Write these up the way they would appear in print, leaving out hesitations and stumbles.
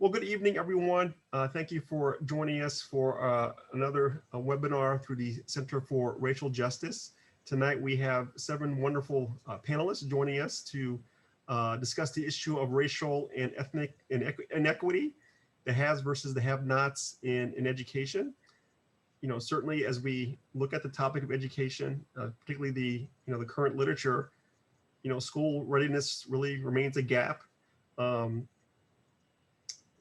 Well, good evening, everyone. Thank you for joining us for another webinar through the Center for Racial Justice. Tonight, we have seven wonderful panelists joining us to discuss the issue of racial and ethnic inequity, the haves versus the have-nots in education. You know, certainly as we look at the topic of education, particularly the current literature, school readiness really remains a gap.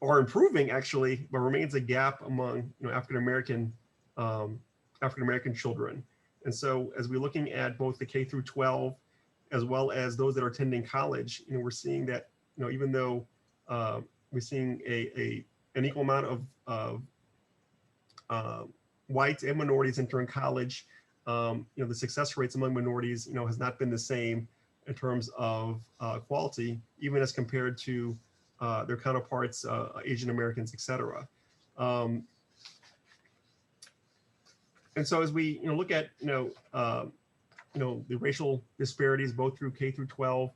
Or improving actually, but remains a gap among African American children. And so, as we're looking at both the K through 12, as well as those that are attending college, we're seeing that even though we're seeing an equal amount of whites and minorities entering college, the success rates among minorities, has not been the same in terms of quality, even as compared to their counterparts, Asian Americans, et cetera. And so as we look at the racial disparities both through K through 12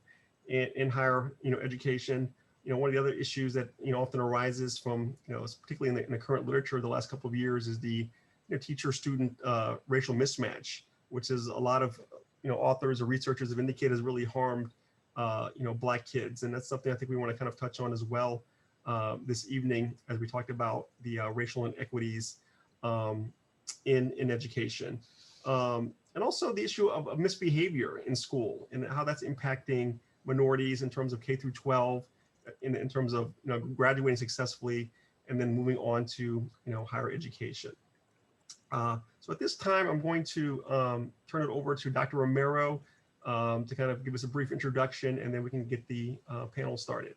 and in higher education, one of the other issues that often arises from particularly in the current literature the last couple of years is the teacher-student racial mismatch, which is a lot of authors or researchers have indicated has really harmed Black kids. And that's something I think we want to kind of touch on as well this evening as we talked about the racial inequities in education. And also the issue of misbehavior in school and how that's impacting minorities in terms of K through 12, in terms of graduating successfully and then moving on to higher education. So at this time, I'm going to turn it over to Dr. Romero to kind of give us a brief introduction, and then we can get the panel started.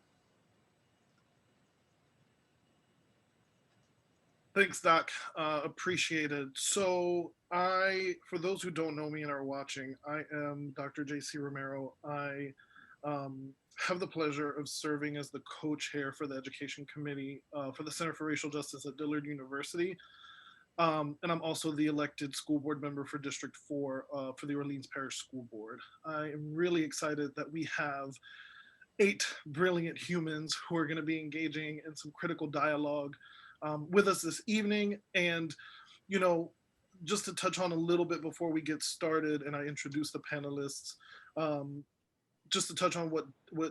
Thanks, Doc. Appreciate it. So for those who don't know me and are watching, I am Dr. J.C. Romero. I have the pleasure of serving as the co-chair for the Education Committee for the Center for Racial Justice at Dillard University. And I'm also the elected school board member for District 4 for the Orleans Parish School Board. I am really excited that we have 8 brilliant humans who are going to be engaging in some critical dialogue with us this evening. And, just to touch on a little bit before we get started and I introduce the panelists, just to touch on what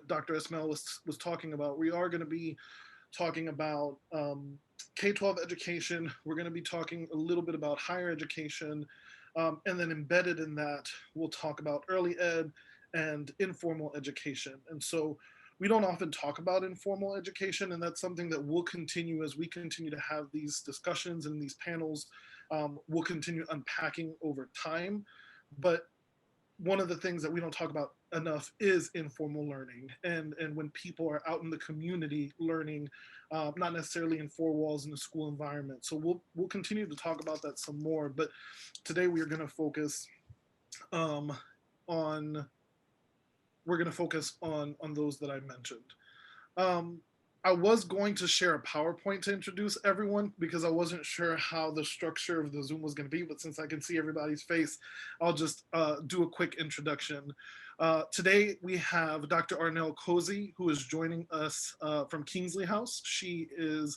Dr. Esmail was talking about, we are going to be talking about K-12 education. We're going to be talking a little bit about higher education, and then embedded in that, we'll talk about early ed and informal education. And so we don't often talk about informal education, and that's something that we'll continue as we continue to have these discussions and these panels. We'll continue unpacking over time. But one of the things that we don't talk about enough is informal learning, and when people are out in the community learning, not necessarily in 4 walls in the school environment. So we'll continue to talk about that some more. But today we are going to focus on those that I mentioned. I was going to share a PowerPoint to introduce everyone because I wasn't sure how the structure of the Zoom was going to be, but since I can see everybody's face, I'll just do a quick introduction. Today we have Dr. Arnel Cosey, who is joining us from Kingsley House. She is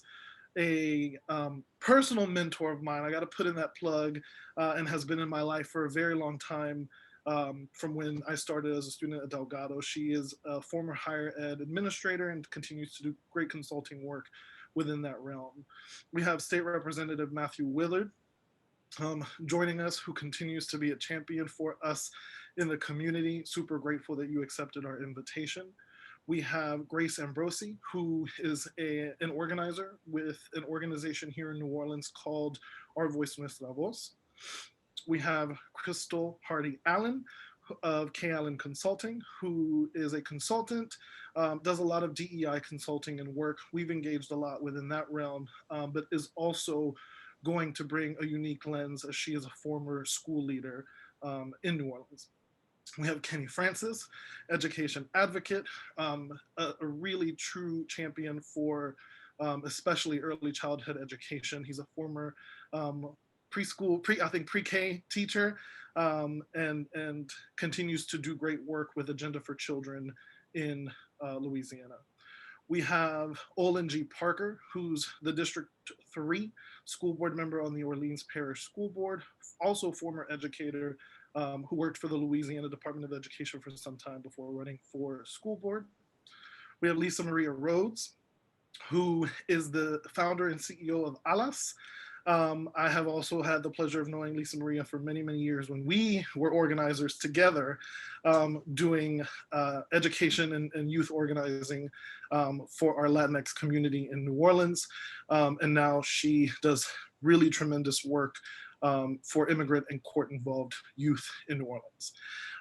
a personal mentor of mine. I got to put in that plug, and has been in my life for a very long time. From when I started as a student at Delgado. She is a former higher ed administrator and continues to do great consulting work within that realm. We have State Representative Matthew Willard joining us, who continues to be a champion for us in the community. Super grateful that you accepted our invitation. We have Grace Ambrossi, who is an organizer with an organization here in New Orleans called Our Voice Nuestra Voz. We have Krystal Hardy-Allen of K. Allen Consulting, who is a consultant, does a lot of DEI consulting and work. We've engaged a lot within that realm, but is also going to bring a unique lens as she is a former school leader in New Orleans. We have Kenny Francis, education advocate, a really true champion for especially early childhood education. He's a former pre-K teacher, and continues to do great work with Agenda for Children in Louisiana. We have Olin G. Parker, who's the District 3 school board member on the Orleans Parish School Board, also former educator who worked for the Louisiana Department of Education for some time before running for school board. We have Lisa Maria Rhodes, who is the founder and CEO of ALAS. I have also had the pleasure of knowing Lisa Maria for many, many years when we were organizers together doing education and youth organizing for our Latinx community in New Orleans. And now she does really tremendous work for immigrant and court-involved youth in New Orleans.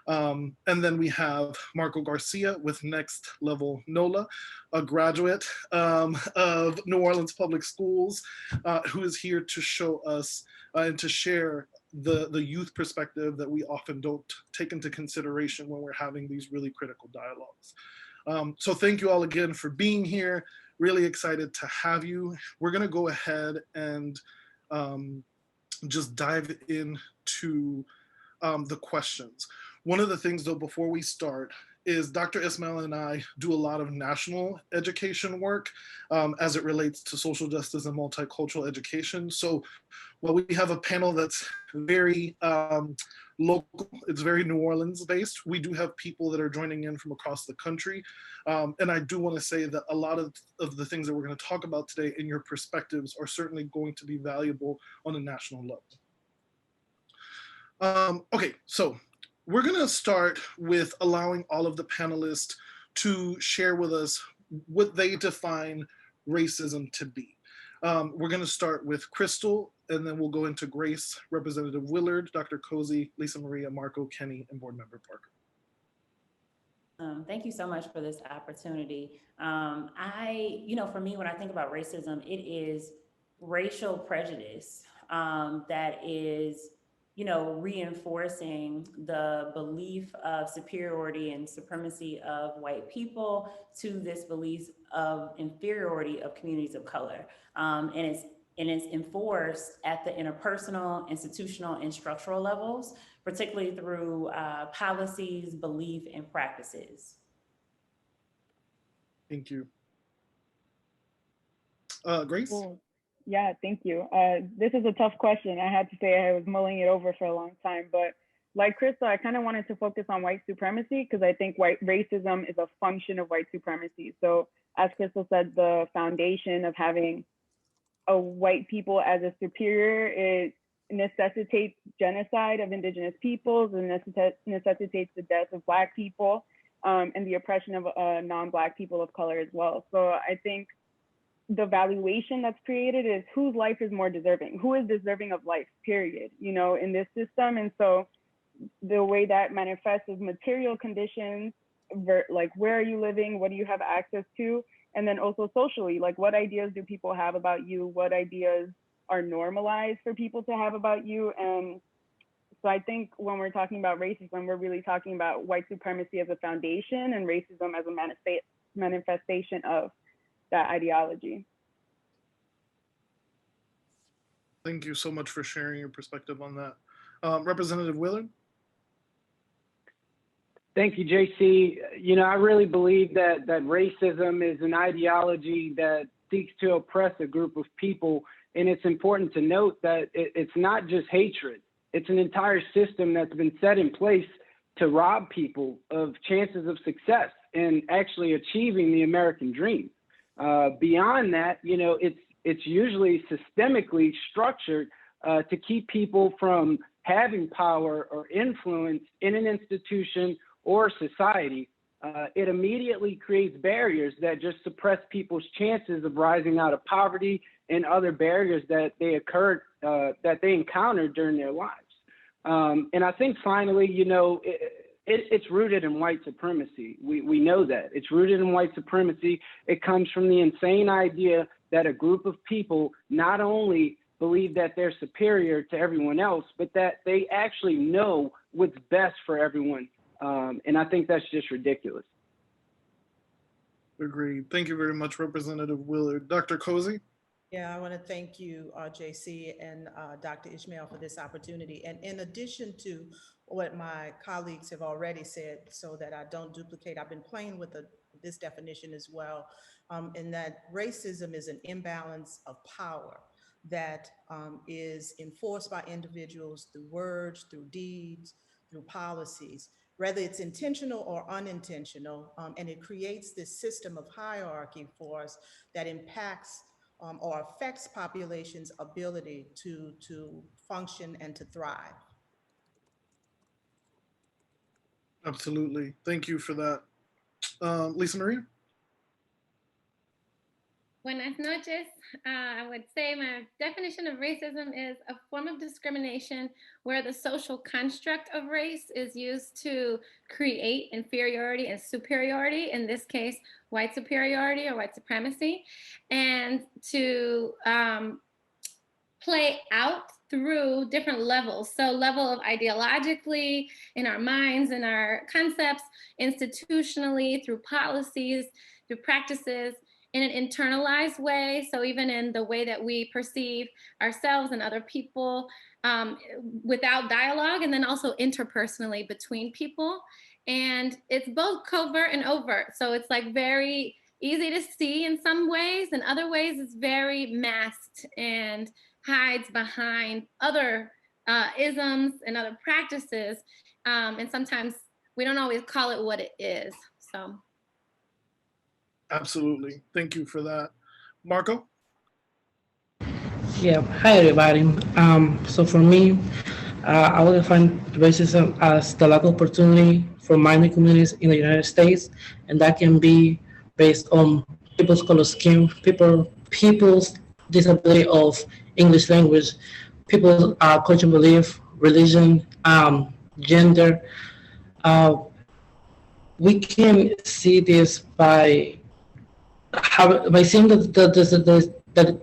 And then we have Marco Garcia with Next Level NOLA, a graduate of New Orleans Public Schools, who is here to show us and to share the youth perspective that we often don't take into consideration when we're having these really critical dialogues. So thank you all again for being here. Really excited to have you. We're gonna go ahead and just dive into the questions. One of the things though, before we start, is Dr. Ismail and I do a lot of national education work as it relates to social justice and multicultural education. So while we have a panel that's very local, it's very New Orleans based, we do have people that are joining in from across the country. And I do want to say that a lot of the things that we're going to talk about today and your perspectives are certainly going to be valuable on a national level. Okay, so we're going to start with allowing all of the panelists to share with us what they define racism to be. We're going to start with Krystal, and then we'll go into Grace, Representative Willard, Dr. Cosey, Lisa Maria, Marco, Kenny, and Board Member Parker. Thank you so much for this opportunity. For me, when I think about racism, it is racial prejudice that is reinforcing the belief of superiority and supremacy of white people to this belief of inferiority of communities of color. And it's enforced at the interpersonal, institutional, and structural levels, particularly through policies, belief, and practices. Thank you. Grace? Cool. Yeah, thank you. This is a tough question. I had to say I was mulling it over for a long time, but like Krystal, I kind of wanted to focus on white supremacy because I think white racism is a function of white supremacy. So as Krystal said, the foundation of having a white people as a superior, it necessitates genocide of indigenous peoples and necessitates the death of Black people and the oppression of non-Black people of color as well. So I think the valuation that's created is whose life is more deserving, who is deserving of life, period, in this system. And so the way that manifests is material conditions, like where are you living, what do you have access to? And then also socially, like what ideas do people have about you? What ideas are normalized for people to have about you? And so I think when we're talking about racism, we're really talking about white supremacy as a foundation and racism as a manifestation of that ideology. Thank you so much for sharing your perspective on that. Representative Willard? Thank you, JC. I really believe that racism is an ideology that seeks to oppress a group of people. And it's important to note that it's not just hatred. It's an entire system that's been set in place to rob people of chances of success and actually achieving the American dream. Beyond that, it's usually systemically structured to keep people from having power or influence in an institution or society. It immediately creates barriers that just suppress people's chances of rising out of poverty and other barriers that they encountered during their lives. And I think finally, it's rooted in white supremacy. We know that. It's rooted in white supremacy. It comes from the insane idea that a group of people not only believe that they're superior to everyone else, but that they actually know what's best for everyone. And I think that's just ridiculous. Agreed. Thank you very much, Representative Willard. Dr. Cosey? Yeah, I want to thank you, JC and Dr. Ismail for this opportunity. And in addition to what my colleagues have already said, so that I don't duplicate, I've been playing with this definition as well. in that racism is an imbalance of power that is enforced by individuals through words, through deeds, through policies, whether it's intentional or unintentional, and it creates this system of hierarchy for us that impacts or affects populations' ability to function and to thrive. Absolutely. Thank you for that. Lisa Maria? Buenas noches. I would say my definition of racism is a form of discrimination where the social construct of race is used to create inferiority and superiority, in this case, white superiority or white supremacy, and to play out through different levels. So level of ideologically, in our minds, in our concepts, institutionally, through policies, through practices, in an internalized way. So even in the way that we perceive ourselves and other people without dialogue, and then also interpersonally between people. And it's both covert and overt. So it's like very easy to see in some ways, and other ways it's very masked and hides behind other isms and other practices. And sometimes we don't always call it what it is, so. Absolutely. Thank you for that. Marco? Yeah, hi everybody. So for me, I would define racism as the lack of opportunity for minority communities in the United States, and that can be based on people's color scheme, people's disability of English language, people's cultural belief, religion, gender. We can see this by seeing the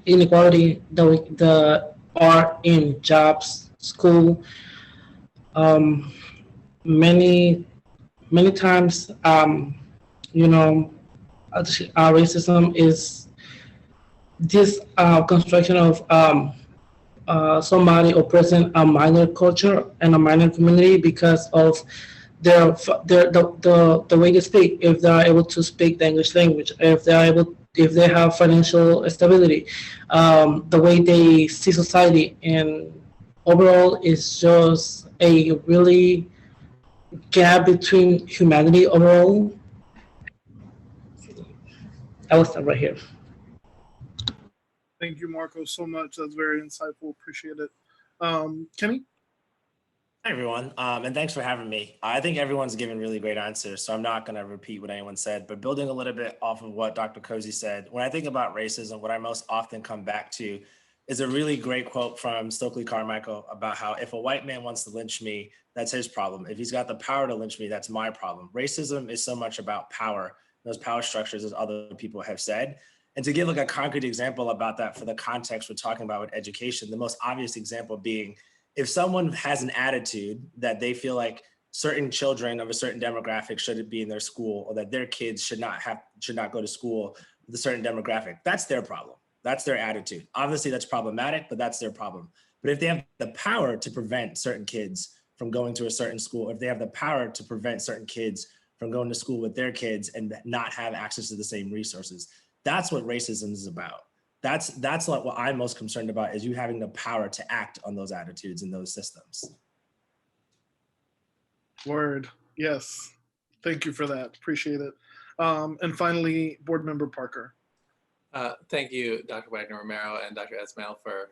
inequality that are in jobs, school. Many times, racism is this construction of somebody oppressing a minor culture and a minor community because of the way they speak. If they are able to speak the English language, if they have financial stability, the way they see society, and overall it's just a really gap between humanity overall. I will stop right here. Thank you, Marco, so much. That's very insightful. Appreciate it. Kenny? Hi, everyone, and thanks for having me. I think everyone's given really great answers, so I'm not going to repeat what anyone said, but building a little bit off of what Dr. Cosey said, when I think about racism, what I most often come back to is a really great quote from Stokely Carmichael about how if a white man wants to lynch me, that's his problem. If he's got the power to lynch me, that's my problem. Racism is so much about power, those power structures, as other people have said. And to give like a concrete example about that for the context we're talking about with education, the most obvious example being, if someone has an attitude that they feel like certain children of a certain demographic shouldn't be in their school, or that their kids should not go to school with a certain demographic, that's their problem. That's their attitude. Obviously, that's problematic, but that's their problem. But if they have the power to prevent certain kids from going to a certain school, if they have the power to prevent certain kids from going to school with their kids and not have access to the same resources, that's what racism is about. That's like what I'm most concerned about, is you having the power to act on those attitudes and those systems. Word. Yes. Thank you for that. Appreciate it. And finally, Board Member Parker. Thank you, Dr. Wagner-Romero and Dr. Esmail, for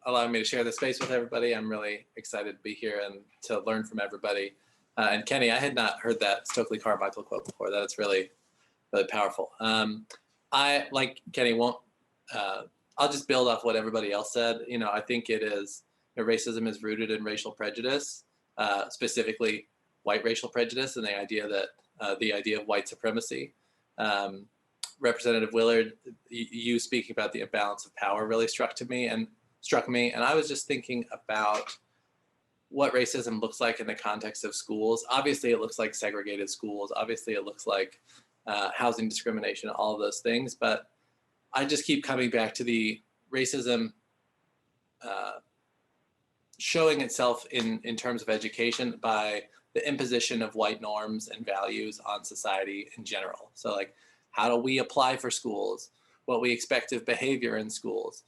allowing me to share this space with everybody. I'm really excited to be here and to learn from everybody. And Kenny, I had not heard that Stokely Carmichael quote before. That's really, really powerful. I, like Kenny, I'll just build off what everybody else said. I think it is, racism is rooted in racial prejudice, specifically white racial prejudice, and the idea of white supremacy. Representative Willard, you speaking about the imbalance of power really struck me. And I was just thinking about what racism looks like in the context of schools. Obviously, it looks like segregated schools. Obviously, it looks like housing discrimination, all of those things. But I just keep coming back to the racism showing itself in terms of education by the imposition of white norms and values on society in general. So like, how do we apply for schools? What we expect of behavior in schools?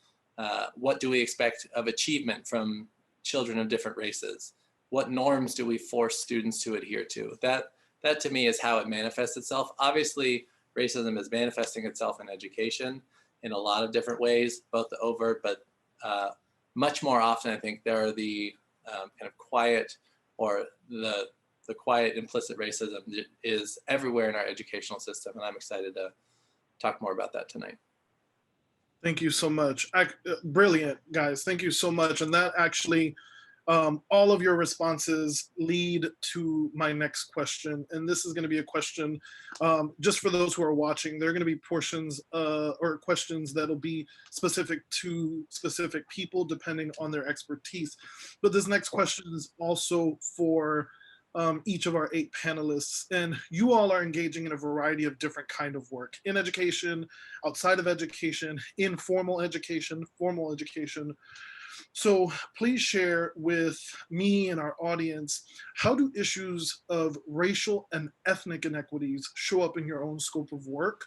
What do we expect of achievement from children of different races? What norms do we force students to adhere to? That to me is how it manifests itself. Obviously, racism is manifesting itself in education in a lot of different ways, both the overt, but much more often, I think there are the kind of quiet or the quiet implicit racism is everywhere in our educational system. And I'm excited to talk more about that tonight. Thank you so much. Brilliant, guys. Thank you so much. And that actually, all of your responses lead to my next question. And this is going to be a question just for those who are watching. There are going to be portions or questions that'll be specific to specific people depending on their expertise. But this next question is also for each of our 8 panelists. And you all are engaging in a variety of different kind of work in education, outside of education, informal education, formal education. So please share with me and our audience, how do issues of racial and ethnic inequities show up in your own scope of work?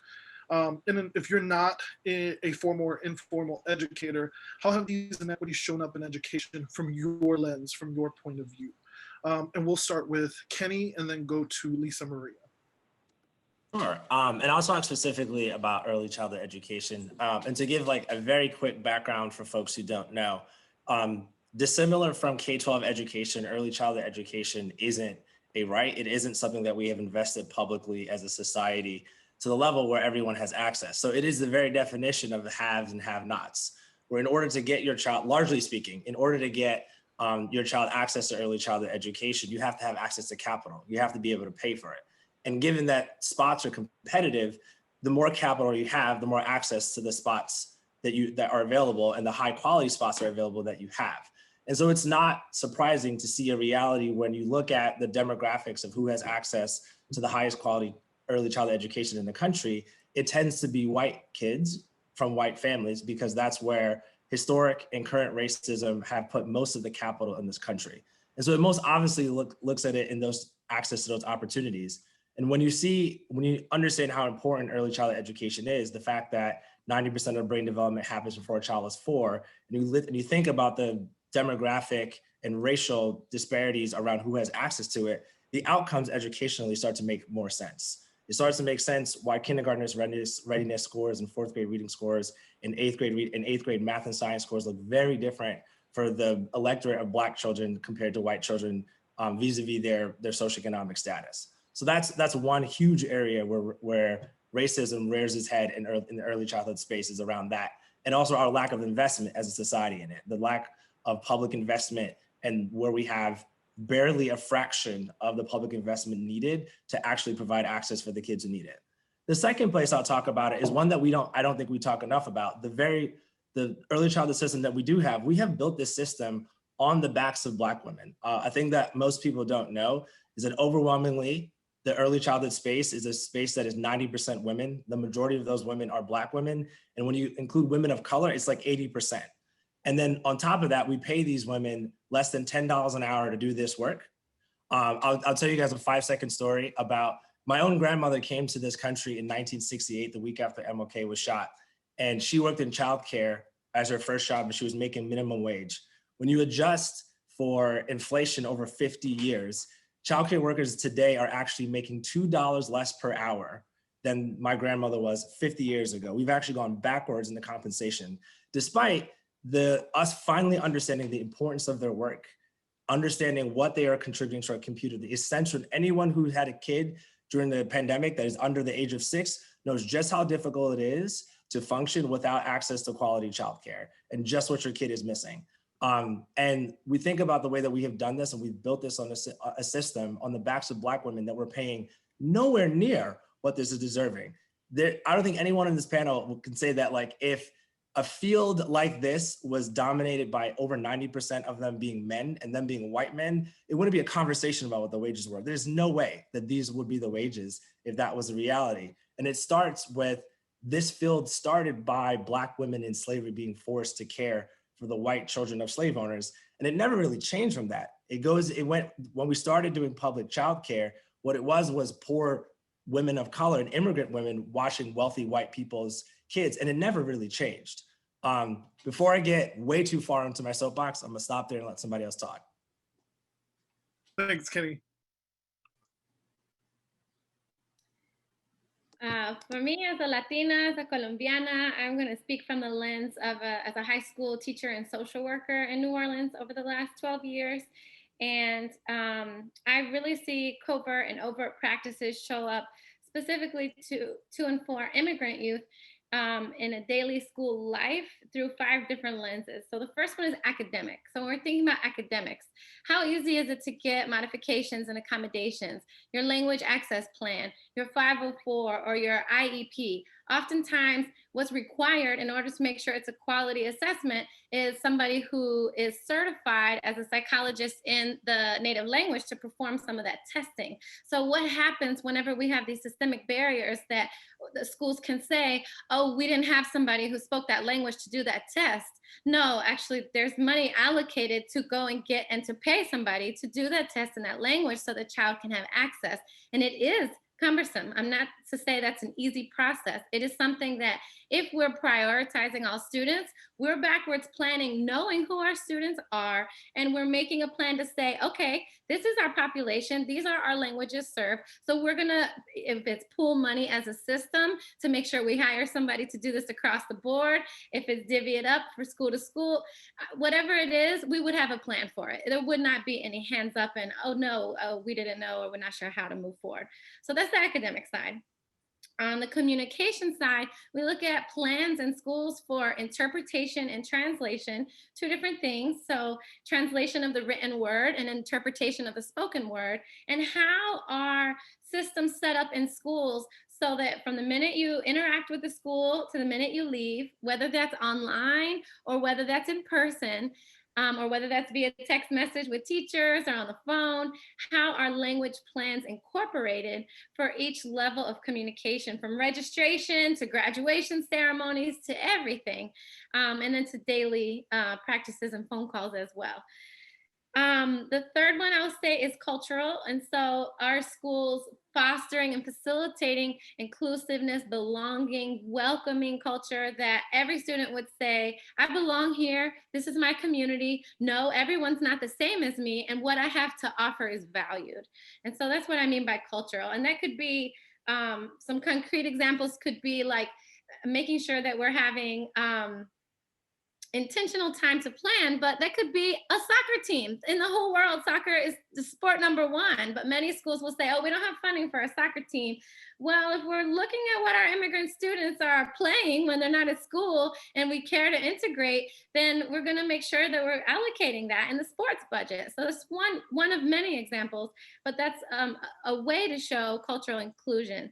And if you're not a formal or informal educator, how have these inequities shown up in education from your lens, from your point of view? And we'll start with Kenny and then go to Lisa Maria. Sure. And I'll talk specifically about early childhood education. And to give like a very quick background for folks who don't know, dissimilar from K-12 education, early childhood education isn't a right. It isn't something that we have invested publicly as a society to the level where everyone has access. So it is the very definition of the haves and have-nots, where in order to get your child, largely speaking, in order to get your child access to early childhood education, you have to have access to capital. You have to be able to pay for it. And given that spots are competitive, the more capital you have, the more access to the spots that are available and the high quality spots are available that you have. And so it's not surprising to see a reality when you look at the demographics of who has access to the highest quality early childhood education in the country. It tends to be white kids from white families because that's where historic and current racism have put most of the capital in this country. And so it most obviously looks at it in those access to those opportunities. And when you understand how important early childhood education is, the fact that 90% of brain development happens before a child is 4, and you think about the demographic and racial disparities around who has access to it, the outcomes educationally start to make more sense. It starts to make sense why kindergartners' readiness scores and 4th grade reading scores and 8th grade math and science scores look very different for the electorate of Black children compared to white children vis-a-vis their socioeconomic status. So that's one huge area where racism rears its head in the early childhood spaces around that. And also our lack of investment as a society in it, the lack of public investment, and where we have barely a fraction of the public investment needed to actually provide access for the kids who need it. The second place I'll talk about it is one that I don't think we talk enough about. The early childhood system that we have built this system on the backs of Black women. I think that most people don't know is that overwhelmingly, the early childhood space is a space that is 90% women. The majority of those women are Black women. And when you include women of color, it's like 80%. And then on top of that, we pay these women less than $10 an hour to do this work. I'll tell you guys a 5-second story about my own grandmother came to this country in 1968, the week after MLK was shot. And she worked in childcare as her first job, and she was making minimum wage. When you adjust for inflation over 50 years, childcare workers today are actually making $2 less per hour than my grandmother was 50 years ago. We've actually gone backwards in the compensation, despite us finally understanding the importance of their work, understanding what they are contributing to our community. The essential, anyone who had a kid during the pandemic that is under the age of 6 knows just how difficult it is to function without access to quality childcare and just what your kid is missing. And we think about the way that we have done this, and we've built this on a system on the backs of Black women that we're paying nowhere near what this is deserving. I don't think anyone in this panel can say that, like, if a field like this was dominated by over 90% of them being men and them being white men, it wouldn't be a conversation about what the wages were. There's no way that these would be the wages if that was the reality. And it starts with this field started by Black women in slavery being forced to care for the white children of slave owners. And it never really changed from that. It went, when we started doing public childcare, what it was poor women of color and immigrant women watching wealthy white people's kids, and it never really changed. Before I get way too far into my soapbox, I'm gonna stop there and let somebody else talk. Thanks, Kenny. For me, as a Latina, as a Colombiana, I'm going to speak from the lens of as a high school teacher and social worker in New Orleans over the last 12 years. And I really see covert and overt practices show up specifically to and for immigrant youth in a daily school life through 5 different lenses. So the first one is academic. So when we're thinking about academics, how easy is it to get modifications and accommodations, your language access plan, your 504 or your IEP? Oftentimes what's required in order to make sure it's a quality assessment is somebody who is certified as a psychologist in the native language to perform some of that testing. So what happens whenever we have these systemic barriers that the schools can say, oh, we didn't have somebody who spoke that language to do that test? No, actually there's money allocated to go and get and to pay somebody to do that test in that language so the child can have access. And it is cumbersome. I'm not to say that's an easy process. It is something that if we're prioritizing all students, we're backwards planning, knowing who our students are, and we're making a plan to say, okay, this is our population, these are our languages served. So we're gonna, if it's pool money as a system to make sure we hire somebody to do this across the board, if it's divvy it up for school to school, whatever it is, we would have a plan for it. There would not be any hands up and, oh no, we didn't know, or we're not sure how to move forward. So that's the academic side. On the communication side, we look at plans in schools for interpretation and translation, 2 different things. So translation of the written word and interpretation of the spoken word, and how are systems set up in schools so that from the minute you interact with the school to the minute you leave, whether that's online or whether that's in person, or whether that's via text message with teachers or on the phone, how are language plans incorporated for each level of communication, from registration to graduation ceremonies to everything, and then to daily practices and phone calls as well. The third one I would say is cultural. And so our schools fostering and facilitating inclusiveness, belonging, welcoming culture that every student would say, I belong here, this is my community. No, everyone's not the same as me, and what I have to offer is valued. And so that's what I mean by cultural. And that could be, some concrete examples could be like making sure that we're having intentional time to plan, but that could be a soccer team. In the whole world, soccer is the sport #1, but many schools will say, oh, we don't have funding for a soccer team. Well, if we're looking at what our immigrant students are playing when they're not at school and we care to integrate, then we're gonna make sure that we're allocating that in the sports budget. So it's one of many examples, but that's a way to show cultural inclusion.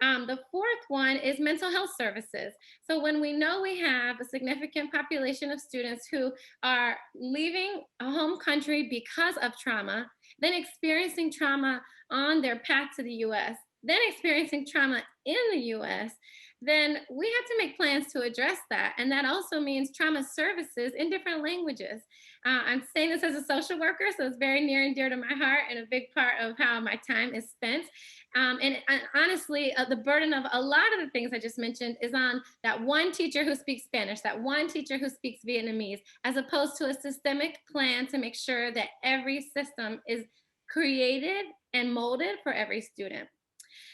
The fourth one is mental health services. So when we know we have a significant population of students who are leaving a home country because of trauma, then experiencing trauma on their path to the US, then experiencing trauma in the US, then we have to make plans to address that. And that also means trauma services in different languages. I'm saying this as a social worker, so it's very near and dear to my heart and a big part of how my time is spent. And honestly, the burden of a lot of the things I just mentioned is on that one teacher who speaks Spanish, that one teacher who speaks Vietnamese, as opposed to a systemic plan to make sure that every system is created and molded for every student.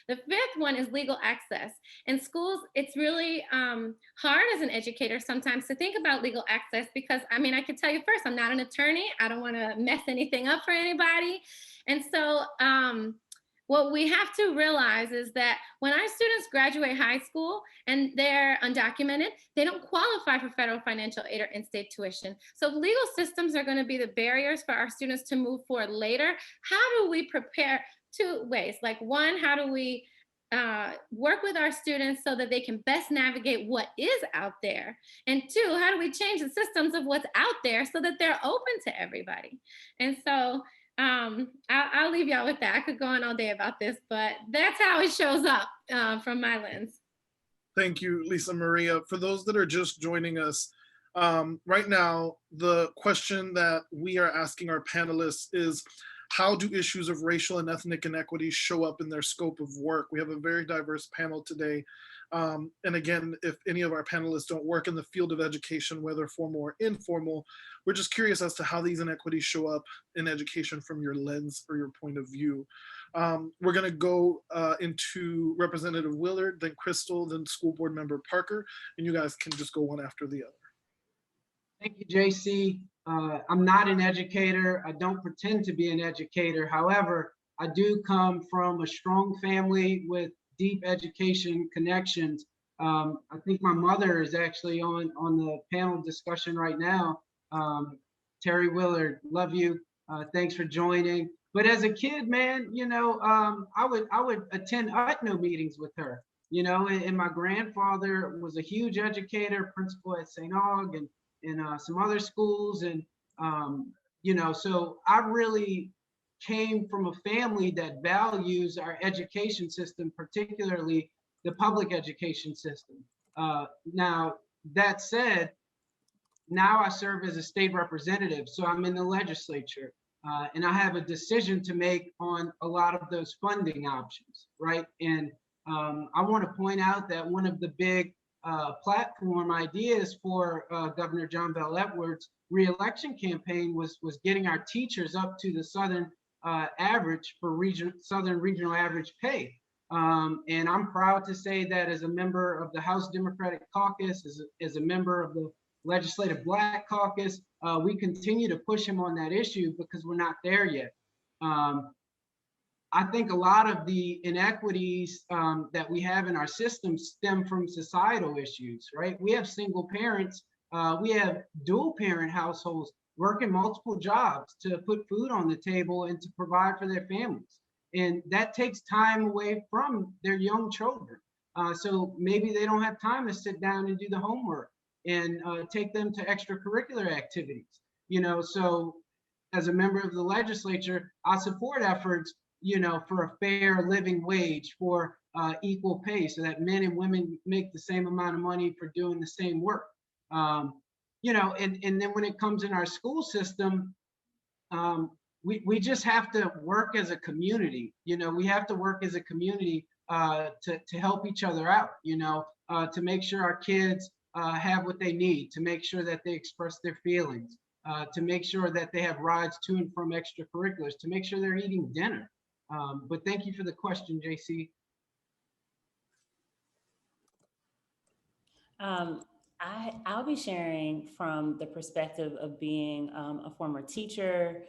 The fifth one is legal access. In schools, it's really hard as an educator sometimes to think about legal access because, I mean, I can tell you first, I'm not an attorney. I don't want to mess anything up for anybody. And so what we have to realize is that when our students graduate high school and they're undocumented, they don't qualify for federal financial aid or in-state tuition. So legal systems are going to be the barriers for our students to move forward later. How do we prepare? 2 ways. Like, one, how do we work with our students so that they can best navigate what is out there? And 2, how do we change the systems of what's out there so that they're open to everybody? And so I'll leave y'all with that. I could go on all day about this, but that's how it shows up from my lens. Thank you, Lisa Maria. For those that are just joining us, Right now, the question that we are asking our panelists is, how do issues of racial and ethnic inequity show up in their scope of work? We have a very diverse panel today. And again, if any of our panelists don't work in the field of education, whether formal or informal, we're just curious as to how these inequities show up in education from your lens or your point of view. We're gonna go into Representative Willard, then Krystal, then School Board Member Parker, and you guys can just go one after the other. Thank you, JC. I'm not an educator. I don't pretend to be an educator. However, I do come from a strong family with deep education connections. I think my mother is actually on the panel discussion right now. Terry Willard, love you. Thanks for joining. But as a kid, man, you know, I would attend UTNO meetings with her. You know, and my grandfather was a huge educator, principal at St. Aug and some other schools. And, you know, so I really came from a family that values our education system, particularly the public education system. Now, that said, now I serve as a state representative, so I'm in the legislature, and I have a decision to make on a lot of those funding options, right? And I want to point out that one of the big platform ideas for Governor John Bel Edwards' re-election campaign was getting our teachers up to the Southern average for Southern regional average pay. And I'm proud to say that as a member of the House Democratic Caucus, as a member of the Legislative Black Caucus, we continue to push him on that issue because we're not there yet. I think a lot of the inequities that we have in our system stem from societal issues, right? We have single parents, we have dual parent households working multiple jobs to put food on the table and to provide for their families. And that takes time away from their young children. So maybe they don't have time to sit down and do the homework and take them to extracurricular activities. You know, so as a member of the legislature, I support efforts, you know, for a fair living wage, for equal pay, so that men and women make the same amount of money for doing the same work. You know, and then when it comes in our school system, we just have to work as a community. You know, we have to work as a community to help each other out, you know, to make sure our kids have what they need, to make sure that they express their feelings, to make sure that they have rides to and from extracurriculars, to make sure they're eating dinner. But thank you for the question, JC. I'll be sharing from the perspective of being a former teacher,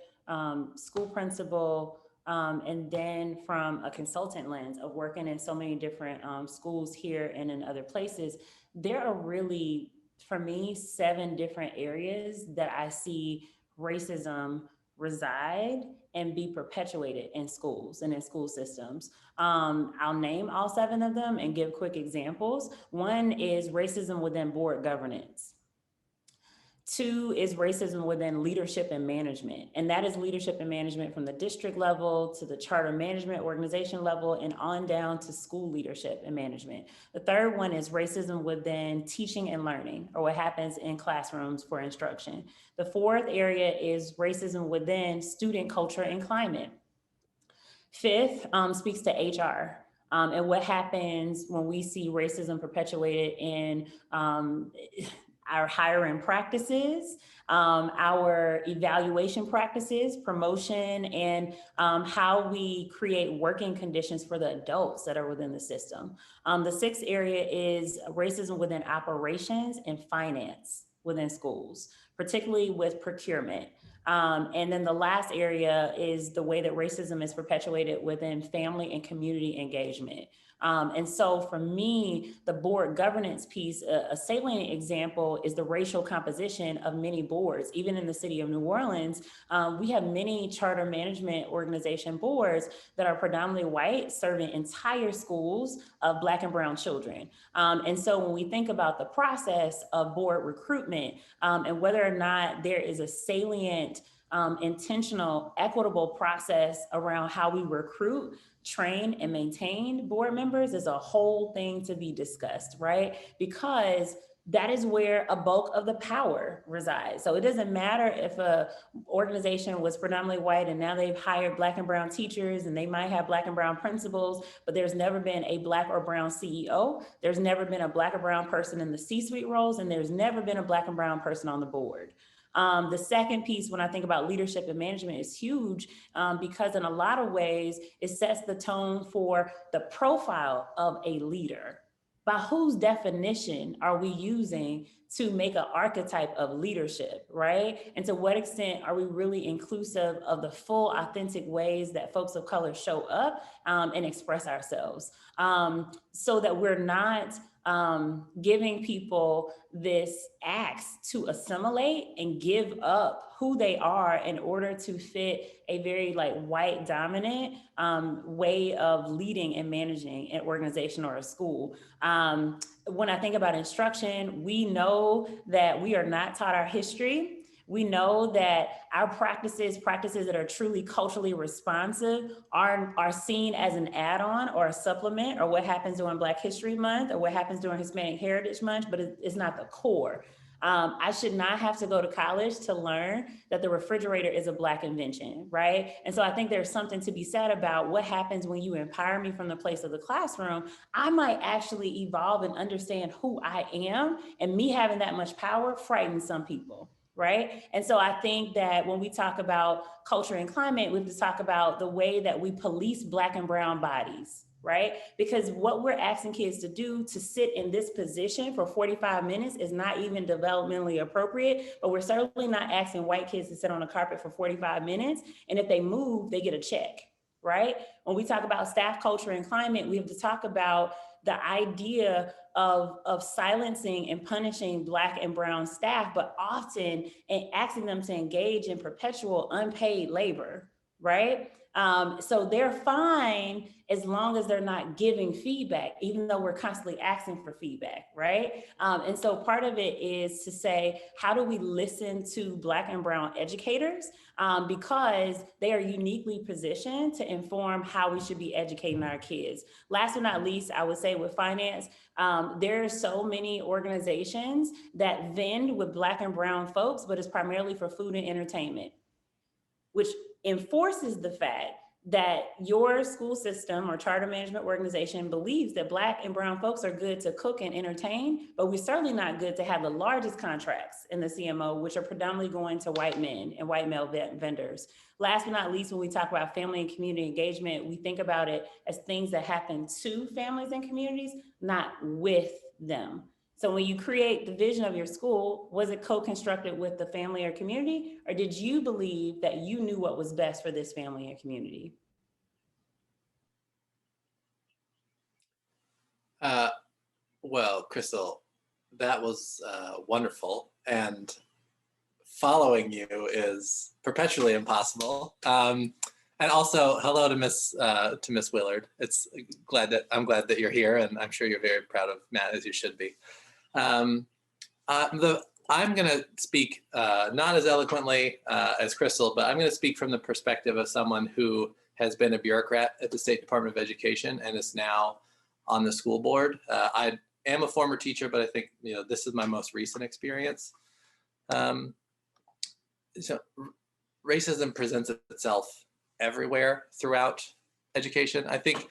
school principal, and then from a consultant lens of working in so many different schools here and in other places. There are really, for me, 7 different areas that I see racism reside and be perpetuated in schools and in school systems. I'll name all 7 of them and give quick examples. 1 is racism within board governance. 2 is racism within leadership and management. And that is leadership and management from the district level to the charter management organization level and on down to school leadership and management. The 3rd one is racism within teaching and learning, or what happens in classrooms for instruction. The 4th area is racism within student culture and climate. 5th speaks to HR. And what happens when we see racism perpetuated in our hiring practices, our evaluation practices, promotion, and how we create working conditions for the adults that are within the system. The 6th area is racism within operations and finance within schools, particularly with procurement. And then the last area is the way that racism is perpetuated within family and community engagement. And so for me, the board governance piece, a salient example is the racial composition of many boards. Even in the city of New Orleans, we have many charter management organization boards that are predominantly white, serving entire schools of Black and brown children. And so when we think about the process of board recruitment and whether or not there is a salient, intentional, equitable process around how we recruit, train, and maintain board members is a whole thing to be discussed, right? Because that is where a bulk of the power resides. So it doesn't matter if a organization was predominantly white and now they've hired Black and brown teachers and they might have Black and brown principals, but there's never been a Black or brown CEO. There's never been a Black or brown person in the C-suite roles, and there's never been a Black and brown person on the board. The second piece, when I think about leadership and management, is huge because in a lot of ways, it sets the tone for the profile of a leader. By whose definition are we using to make an archetype of leadership, right? And to what extent are we really inclusive of the full authentic ways that folks of color show up and express ourselves, so that we're not giving people this axe to assimilate and give up who they are in order to fit a very like white dominant way of leading and managing an organization or a school. When I think about instruction, we know that we are not taught our history. We know that our practices that are truly culturally responsive are seen as an add-on or a supplement, or what happens during Black History Month or what happens during Hispanic Heritage Month, but it's not the core. I should not have to go to college to learn that the refrigerator is a Black invention, right? And so I think there's something to be said about what happens when you empower me from the place of the classroom. I might actually evolve and understand who I am, and me having that much power frightens some people. Right. And so I think that when we talk about culture and climate, we have to talk about the way that we police Black and brown bodies, right? Because what we're asking kids to do, to sit in this position for 45 minutes, is not even developmentally appropriate, but we're certainly not asking white kids to sit on a carpet for 45 minutes. And if they move, they get a check, right? When we talk about staff culture and climate, we have to talk about the idea of silencing and punishing Black and brown staff, but often asking them to engage in perpetual unpaid labor, right? So they're fine as long as they're not giving feedback, even though we're constantly asking for feedback, right? And so part of it is to say, how do we listen to Black and brown educators? Because they are uniquely positioned to inform how we should be educating our kids. Last but not least, I would say with finance, there are so many organizations that vend with Black and brown folks, but it's primarily for food and entertainment, which enforces the fact that your school system or charter management organization believes that Black and brown folks are good to cook and entertain, but we're certainly not good to have the largest contracts in the CMO, which are predominantly going to white men and white male vendors. Last but not least, when we talk about family and community engagement, we think about it as things that happen to families and communities, not with them. So when you create the vision of your school, was it co-constructed with the family or community, or did you believe that you knew what was best for this family and community? Well, Krystal, that was wonderful, and following you is perpetually impossible. And also, hello to Miss Willard. I'm glad that you're here, and I'm sure you're very proud of Matt, as you should be. I'm going to speak not as eloquently as Krystal, but I'm going to speak from the perspective of someone who has been a bureaucrat at the State Department of Education and is now on the school board. I am a former teacher, but I think this is my most recent experience. So racism presents itself everywhere throughout education. I think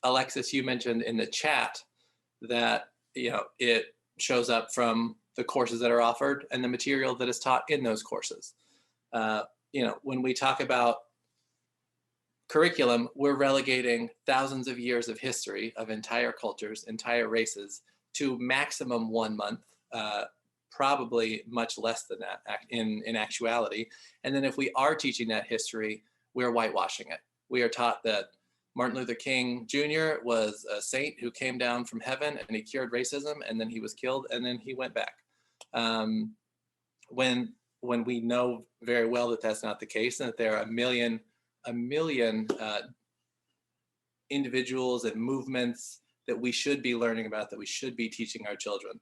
Alexis, you mentioned in the chat that it shows up from the courses that are offered and the material that is taught in those courses. When we talk about curriculum, we're relegating thousands of years of history of entire cultures, entire races, to maximum 1 month, probably much less than that in actuality. And then if we are teaching that history, we're whitewashing it. We are taught that Martin Luther King Jr. was a saint who came down from heaven and he cured racism, and then he was killed, and then he went back. When we know very well that that's not the case, and that there are a million individuals and movements that we should be learning about, that we should be teaching our children.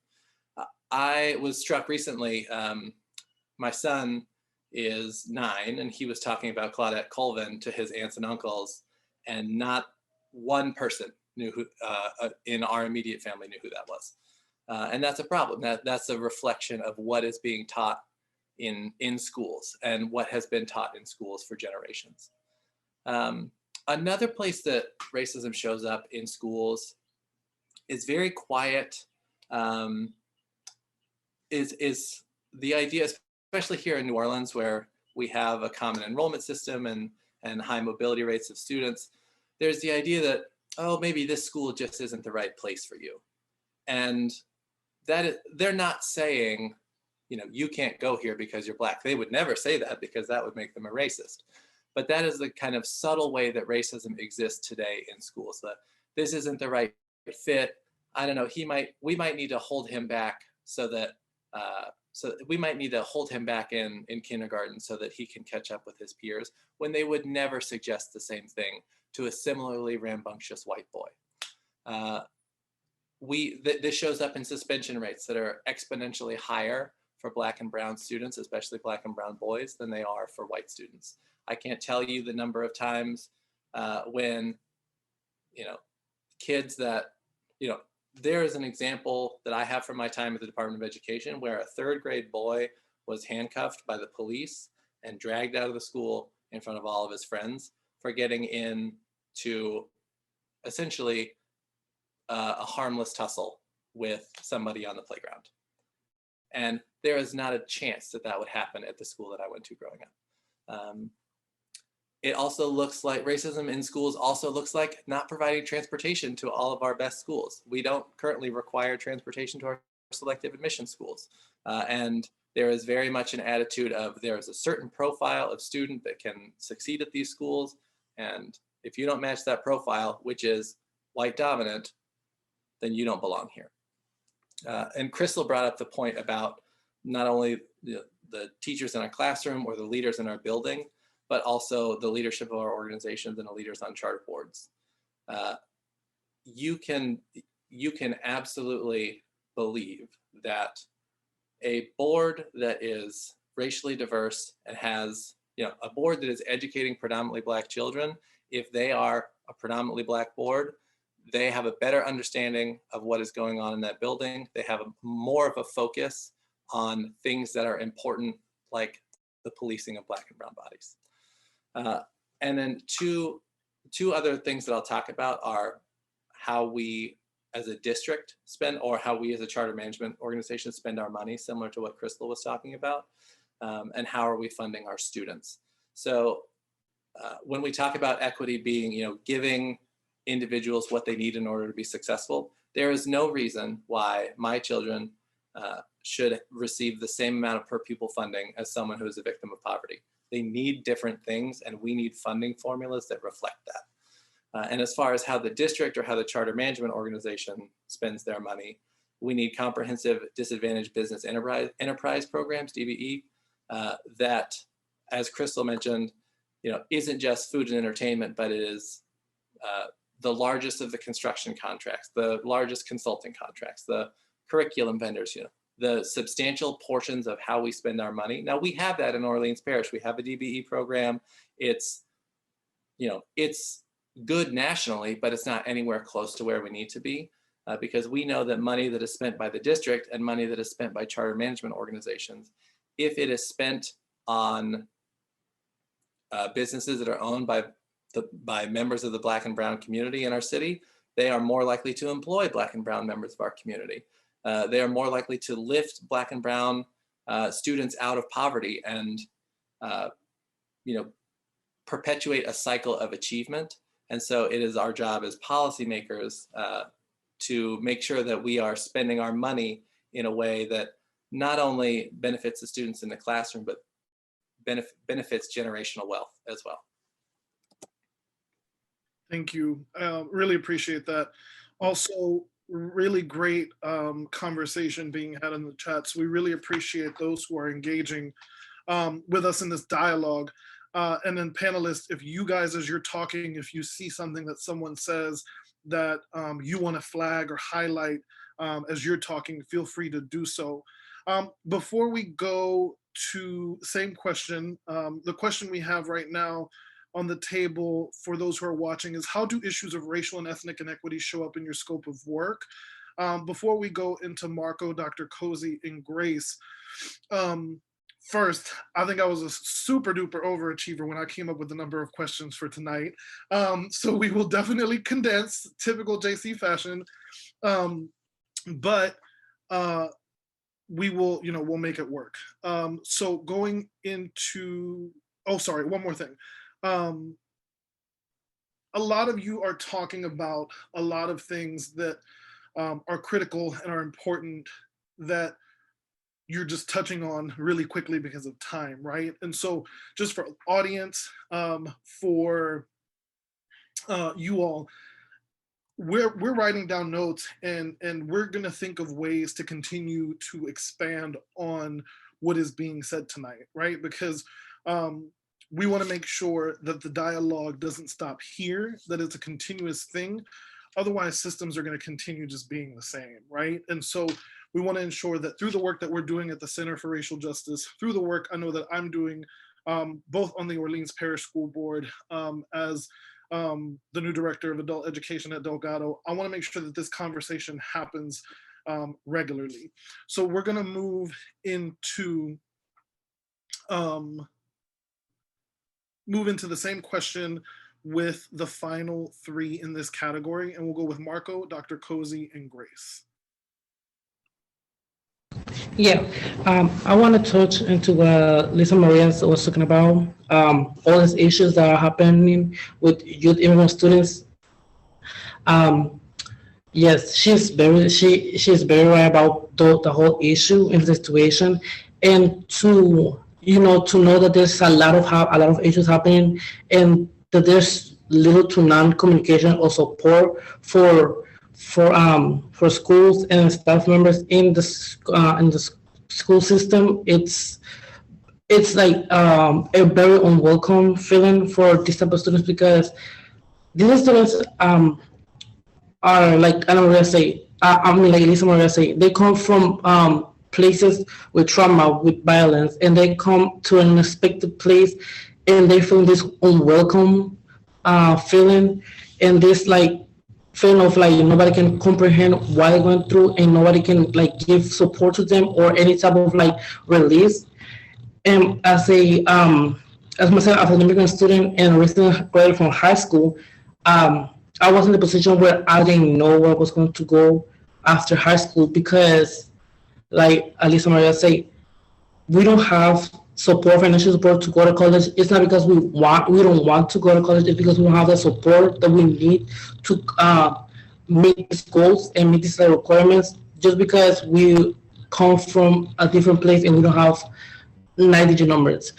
I was struck recently, my son is 9, and he was talking about Claudette Colvin to his aunts and uncles, and not one person knew who in our immediate family knew who that was. And that's a problem. That's a reflection of what is being taught in schools and what has been taught in schools for generations. Another place that racism shows up in schools is very quiet, is the idea, especially here in New Orleans, where we have a common enrollment system and high mobility rates of students. There's the idea that, oh, maybe this school just isn't the right place for you. And they're not saying, you know, you can't go here because you're Black. They would never say that, because that would make them a racist. But that is the kind of subtle way that racism exists today in schools. That this isn't the right fit. I don't know. We might need to hold him back so that we might need to hold him back in kindergarten so that he can catch up with his peers, when they would never suggest the same thing to a similarly rambunctious white boy. This shows up in suspension rates that are exponentially higher for Black and brown students, especially Black and brown boys, than they are for white students. I can't tell you the number of times when, you know, kids that, you know, there is an example that I have from my time at the Department of Education where a 3rd grade boy was handcuffed by the police and dragged out of the school in front of all of his friends for getting into essentially a harmless tussle with somebody on the playground. And there is not a chance that that would happen at the school that I went to growing up. It also looks like racism in schools also looks like not providing transportation to all of our best schools. We don't currently require transportation to our selective admission schools. And there is very much an attitude of there is a certain profile of student that can succeed at these schools. And if you don't match that profile, which is white dominant, then you don't belong here. And Krystal brought up the point about not only the teachers in our classroom or the leaders in our building, but also the leadership of our organizations and the leaders on charter boards. You can absolutely believe that a board that is racially diverse and has, you know, a board that is educating predominantly Black children, if they are a predominantly Black board, they have a better understanding of what is going on in that building. They have more of a focus on things that are important, like the policing of Black and brown bodies. And then two other things that I'll talk about are how we as a district spend, or how we as a charter management organization spend our money, similar to what Krystal was talking about, and how are we funding our students. So when we talk about equity being, you know, giving individuals what they need in order to be successful, there is no reason why my children should receive the same amount of per pupil funding as someone who is a victim of poverty. They need different things, and we need funding formulas that reflect that. And as far as how the district or how the charter management organization spends their money, we need comprehensive disadvantaged business enterprise programs, DBE, that, as Krystal mentioned, you know, isn't just food and entertainment, but it is the largest of the construction contracts, the largest consulting contracts, the curriculum vendors, you know, the substantial portions of how we spend our money. Now we have that in Orleans Parish. We have a DBE program. It's, you know, it's good nationally, but it's not anywhere close to where we need to be, because we know that money that is spent by the district and money that is spent by charter management organizations, if it is spent on businesses that are owned by members of the Black and brown community in our city, they are more likely to employ Black and brown members of our community. They are more likely to lift Black and brown students out of poverty and, you know, perpetuate a cycle of achievement. And so it is our job as policymakers to make sure that we are spending our money in a way that not only benefits the students in the classroom, but benefits generational wealth as well. Thank you. Really appreciate that. Also, really great conversation being had in the chats. We really appreciate those who are engaging with us in this dialogue. And then panelists, if you guys, as you're talking, if you see something that someone says that you want to flag or highlight as you're talking, feel free to do so. Before we go to same question, the question we have right now on the table for those who are watching is, how do issues of racial and ethnic inequity show up in your scope of work? Before we go into Marco, Dr. Cosey, and Grace, first, I think I was a super duper overachiever when I came up with the number of questions for tonight. So we will definitely condense, typical JC fashion, but we will, we'll make it work. So going into, oh, sorry, one more thing. A lot of you are talking about a lot of things that are critical and are important that you're just touching on really quickly because of time, right? And so just for audience, for you all, we're writing down notes and we're gonna think of ways to continue to expand on what is being said tonight, right? Because we wanna make sure that the dialogue doesn't stop here, that it's a continuous thing. Otherwise, systems are gonna continue just being the same, right? And so we wanna ensure that through the work that we're doing at the Center for Racial Justice, through the work I know that I'm doing both on the Orleans Parish School Board as the new director of adult education at Delgado, I wanna make sure that this conversation happens regularly. So we're gonna move into the same question with the final three in this category, and we'll go with Marco, Dr. Cosey, and Grace. Yeah, I want to touch into what Lisa Maria was talking about, all these issues that are happening with youth immigrant students. Yes, she's very right about the whole issue and the situation, and to know that there's a lot of issues happening, and that there's little to none communication or support for schools and staff members in the school system. It's like a very unwelcome feeling for these type of students, because these students are like, like Lisa Maria say, they come from places with trauma, with violence, and they come to an unexpected place and they feel this unwelcome feeling, and this like feeling of like nobody can comprehend what they're going through, and nobody can like give support to them or any type of like release. And as myself, as an immigrant student and a recent graduate from high school, I was in the position where I didn't know where I was going to go after high school, because like Alisa Maria say, we don't have support, financial support to go to college. It's not because we don't want to go to college, it's because we don't have the support that we need to meet these goals and meet these requirements, just because we come from a different place and we don't have 9-digit numbers.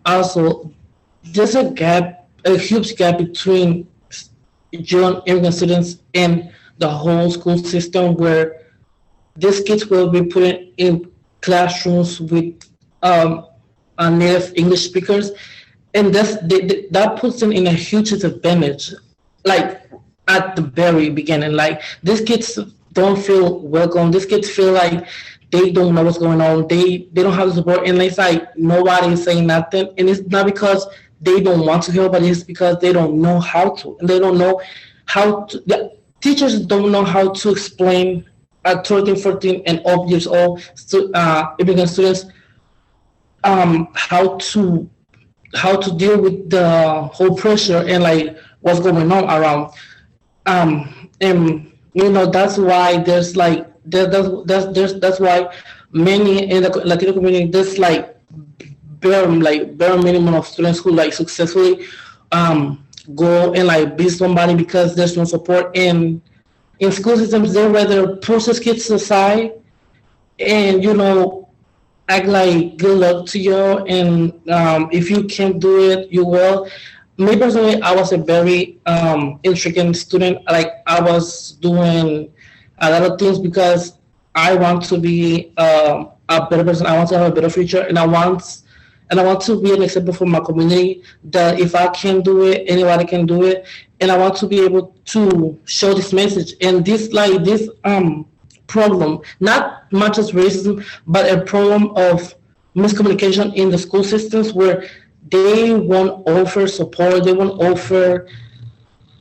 Also, there's a huge gap between young immigrant students and the whole school system, where these kids will be put in classrooms with native English speakers, and that puts them in a huge disadvantage, like at the very beginning. Like, these kids don't feel welcome. These kids feel like they don't know what's going on. They don't have the support, and it's like nobody is saying nothing. And it's not because they don't want to help, but it's because they don't know how to, and they don't know how to. The teachers don't know how to explain at 13, 14, and up years old immigrant students how to deal with the whole pressure and like what's going on around. And that's why there's like that's why many in the Latino community, there's like bare minimum of students who like successfully go and like be somebody, because there's no support. In school systems, they rather push these kids aside and act like good luck to you, and if you can't do it, you will. Me personally, I was a very intriguing student. Like, I was doing a lot of things because I want to be a better person. I want to have a better future, and I want to be an example for my community, that if I can do it, anybody can do it. And I want to be able to show this message. And this problem, not much as racism, but a problem of miscommunication in the school systems, where they won't offer support, they won't offer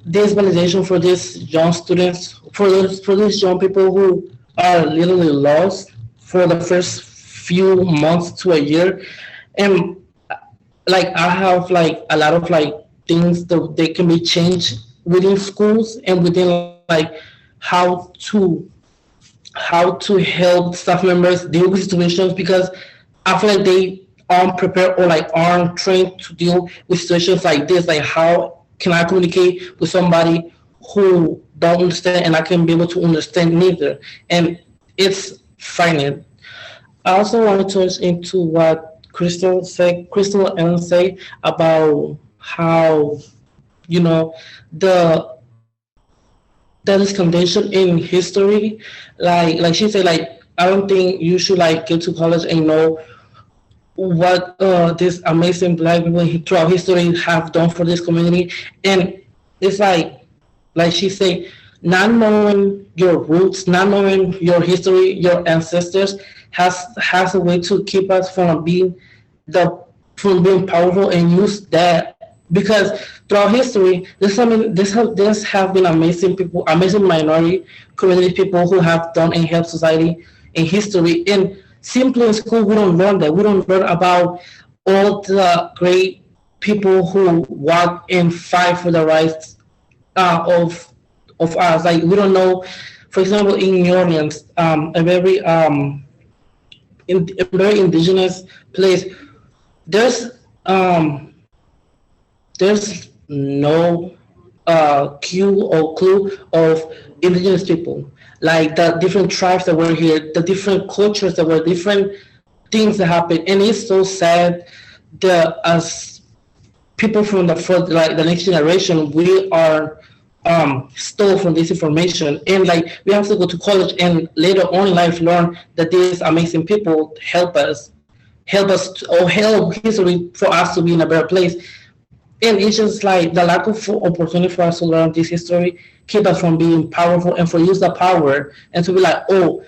this validation for these young students, for these young people who are literally lost for the first few months to a year. And like I have like a lot of like things that they can be changed within schools and within like how to help staff members deal with situations, because I feel like they aren't prepared or like aren't trained to deal with situations like this. Like how can I communicate with somebody who don't understand and I can be able to understand neither? And it's frightening. I also want to touch into what Krystal and say about how, you know, the that is condition in history. Like she said, like I don't think you should like get to college and know what these amazing Black people throughout history have done for this community. And it's like she said, not knowing your roots, not knowing your history, your ancestors has a way to keep us from being powerful and use that. Because throughout history, this have been amazing people, amazing minority community people who have done and helped society in history. And simply in school, we don't learn that. We don't learn about all the great people who walk and fight for the rights of us. Like we don't know, for example, in New Orleans, a very indigenous place. There's there's no cue or clue of indigenous people, like the different tribes that were here, the different cultures that were different things that happened. And it's so sad that as people from the next generation, we are stole from this information, and like we have to go to college and later on in life learn that these amazing people or help history for us to be in a better place. And it's just like the lack of opportunity for us to learn this history keep us from being powerful and for use the power and to be like, oh,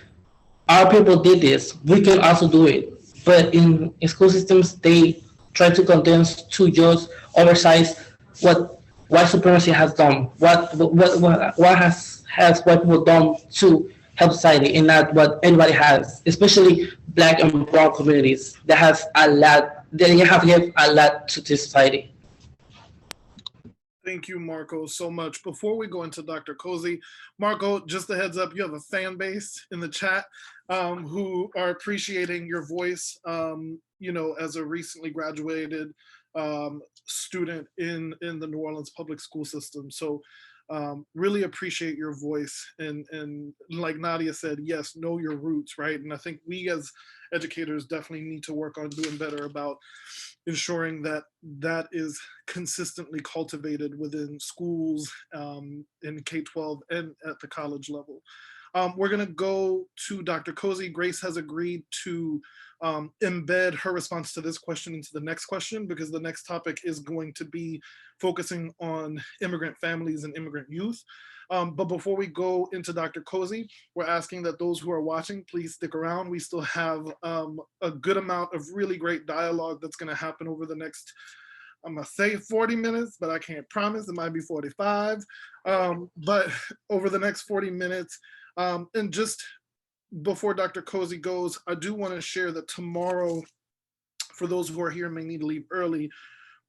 our people did this, we can also do it. But in school systems, they try to condense to just oversize what white supremacy has done, what has white people done to help society, and not what anybody has, especially Black and brown communities that has a lot, they have given a lot to this society. Thank you, Marco, so much. Before we go into Dr. Cosey, Marco, just a heads up, you have a fan base in the chat who are appreciating your voice, as a recently graduated student in the New Orleans public school system. So really appreciate your voice. And like Nadia said, yes, know your roots, right? And I think we as educators definitely need to work on doing better about ensuring that that is consistently cultivated within schools in K-12 and at the college level. We're gonna go to Dr. Cosey. Grace has agreed to embed her response to this question into the next question, because the next topic is going to be focusing on immigrant families and immigrant youth. But before we go into Dr. Cosey, we're asking that those who are watching, please stick around. We still have a good amount of really great dialogue that's gonna happen over the next, I'm gonna say 40 minutes, but I can't promise, it might be 45. But over the next 40 minutes, and just before Dr. Cosey goes, I do wanna share that tomorrow, for those who are here and may need to leave early,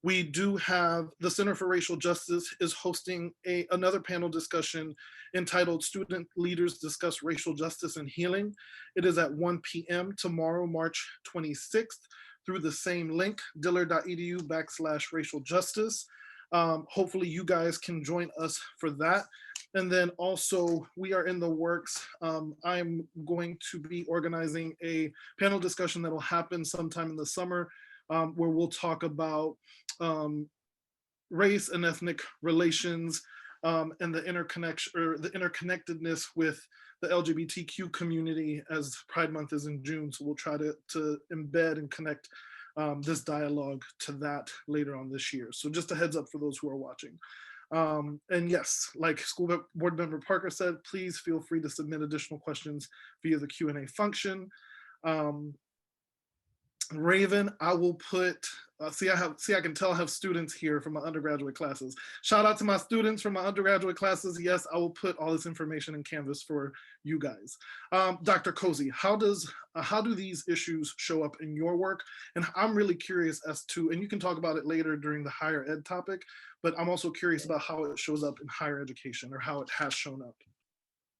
we do have the Center for Racial Justice is hosting another panel discussion entitled Student Leaders Discuss Racial Justice and Healing. It is at 1 p.m. tomorrow, March 26th, through the same link, dillard.edu/racial justice. Hopefully you guys can join us for that. And then also we are in the works. I'm going to be organizing a panel discussion that'll happen sometime in the summer, where we'll talk about race and ethnic relations and the interconnection or the interconnectedness with the LGBTQ community, as Pride Month is in June. So we'll try to embed and connect this dialogue to that later on this year. So just a heads up for those who are watching. And yes, like School Board Member Parker said, please feel free to submit additional questions via the Q&A function. Raven, I will put, I can tell I have students here from my undergraduate classes. Shout out to my students from my undergraduate classes. Yes, I will put all this information in Canvas for you guys. Dr. Cosey, how do these issues show up in your work? And I'm really curious as to, and you can talk about it later during the higher ed topic, but I'm also curious about how it shows up in higher education or how it has shown up.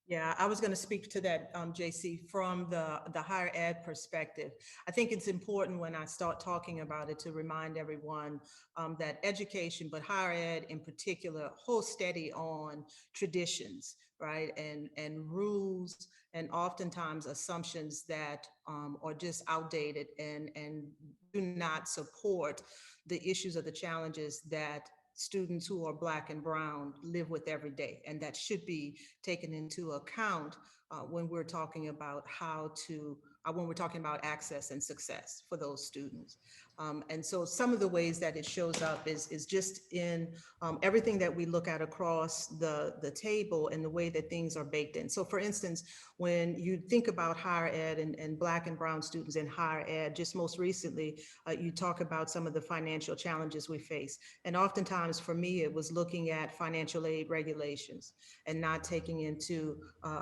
Yeah, I was going to speak to that, JC, from the higher ed perspective. I think it's important when I start talking about it to remind everyone that education, but higher ed in particular, holds steady on traditions, right? And rules, and oftentimes assumptions that are just outdated and do not support the issues or the challenges that students who are Black and brown live with every day. And that should be taken into account when we're talking about when we're talking about access and success for those students. And so some of the ways that it shows up is just in everything that we look at across the table and the way that things are baked in. So for instance, when you think about higher ed and Black and brown students in higher ed, just most recently, you talk about some of the financial challenges we face. And oftentimes for me, it was looking at financial aid regulations and not taking into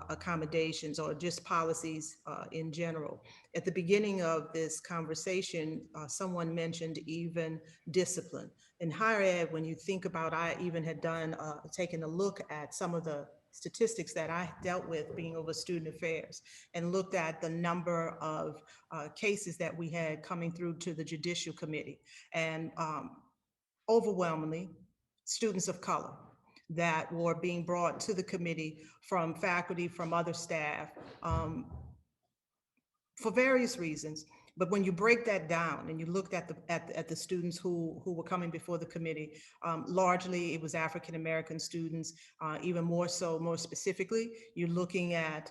accommodations or just policies in general. At the beginning of this conversation, someone mentioned even discipline. In higher ed, when you think about, I even had taken a look at some of the statistics that I dealt with being over student affairs and looked at the number of cases that we had coming through to the Judicial Committee. And overwhelmingly, students of color that were being brought to the committee from faculty, from other staff, for various reasons. But when you break that down and you looked at the students who were coming before the committee, largely it was African American students. Even more so, more specifically, you're looking at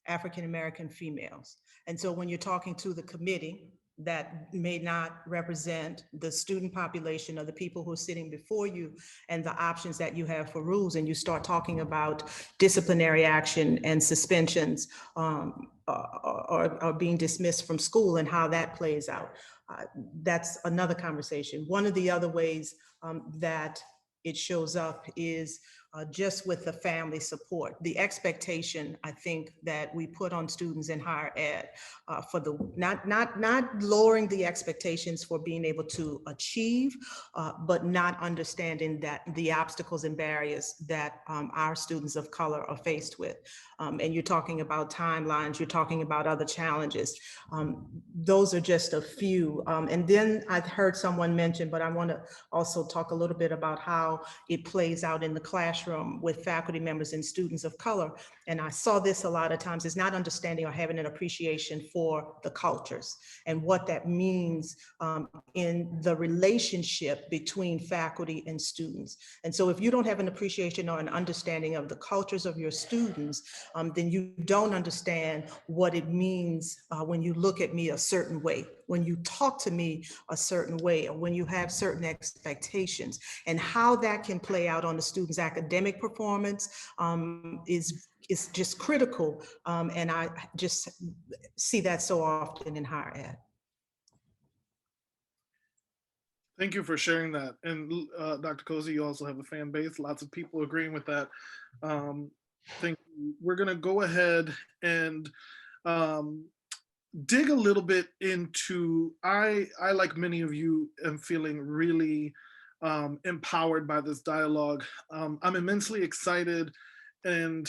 African American females. And so when you're talking to the committee that may not represent the student population or the people who are sitting before you and the options that you have for rules, and you start talking about disciplinary action and suspensions or being dismissed from school and how that plays out. That's another conversation. One of the other ways that it shows up is just with the family support. The expectation, I think, that we put on students in higher ed for the, not lowering the expectations for being able to achieve, but not understanding that the obstacles and barriers that our students of color are faced with. And you're talking about timelines, you're talking about other challenges. Those are just a few. And then I've heard someone mention, but I want to also talk a little bit about how it plays out in the classroom with faculty members and students of color. And I saw this a lot of times, is not understanding or having an appreciation for the cultures and what that means in the relationship between faculty and students. And so if you don't have an appreciation or an understanding of the cultures of your students, then you don't understand what it means when you look at me a certain way, when you talk to me a certain way, or when you have certain expectations, and how that can play out on the student's academic performance is just critical. And I just see that so often in higher ed. Thank you for sharing that. And Dr. Cosey, you also have a fan base, lots of people agreeing with that. Thank you. We're gonna go ahead and dig a little bit into, I like many of you am feeling really empowered by this dialogue. I'm immensely excited and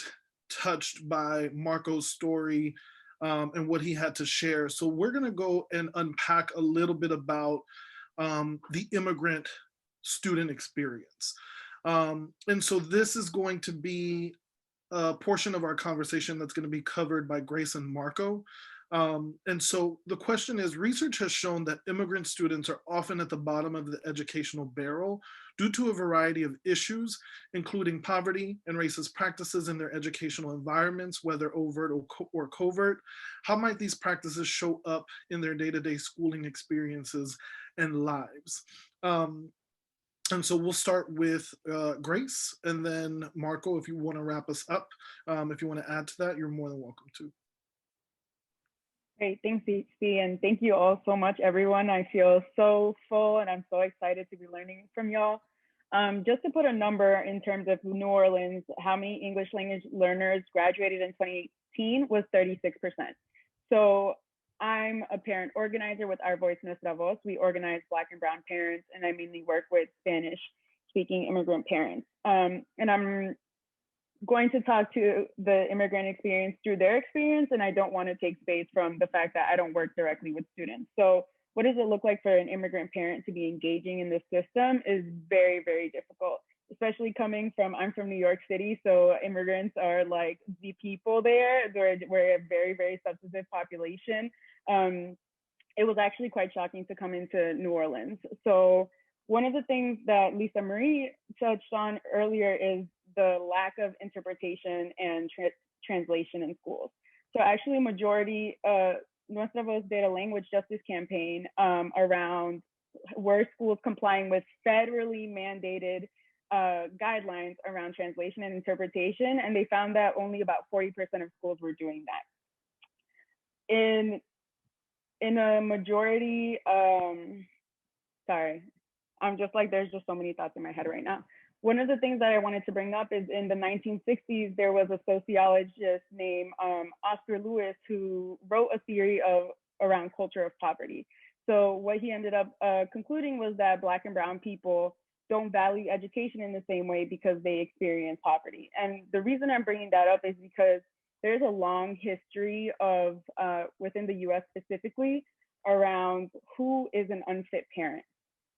touched by Marco's story and what he had to share. So we're gonna go and unpack a little bit about the immigrant student experience. And so this is going to be a portion of our conversation that's going to be covered by Grace and Marco. And so the question is, research has shown that immigrant students are often at the bottom of the educational barrel due to a variety of issues, including poverty and racist practices in their educational environments, whether overt or covert. How might these practices show up in their day-to-day schooling experiences and lives? And so we'll start with Grace, and then Marco, if you want to wrap us up, if you want to add to that, you're more than welcome to. Great, thanks, C, and thank you all so much, everyone. I feel so full and I'm so excited to be learning from y'all. Just to put a number in terms of New Orleans, how many English language learners graduated in 2018 was 36%. So I'm a parent organizer with Our Voice Nuestra Voz. We organize Black and Brown parents, and I mainly work with Spanish speaking immigrant parents. And I'm going to talk to the immigrant experience through their experience, and I don't want to take space from the fact that I don't work directly with students. So what does it look like for an immigrant parent to be engaging in this system is very, very difficult, especially coming from, I'm from New York City, so immigrants are like the people there. We're a very, very substantive population. It was actually quite shocking to come into New Orleans. So one of the things that Lisa Marie touched on earlier is the lack of interpretation and translation in schools. So actually a majority, Nuestra Voz did a language justice campaign around were schools complying with federally mandated guidelines around translation and interpretation, and they found that only about 40% of schools were doing that. In a majority, sorry, I'm just like, there's just so many thoughts in my head right now. One of the things that I wanted to bring up is in the 1960s, there was a sociologist named Oscar Lewis who wrote a theory around culture of poverty. So what he ended up concluding was that Black and Brown people don't value education in the same way because they experience poverty. And the reason I'm bringing that up is because there's a long history of, within the US specifically, around who is an unfit parent,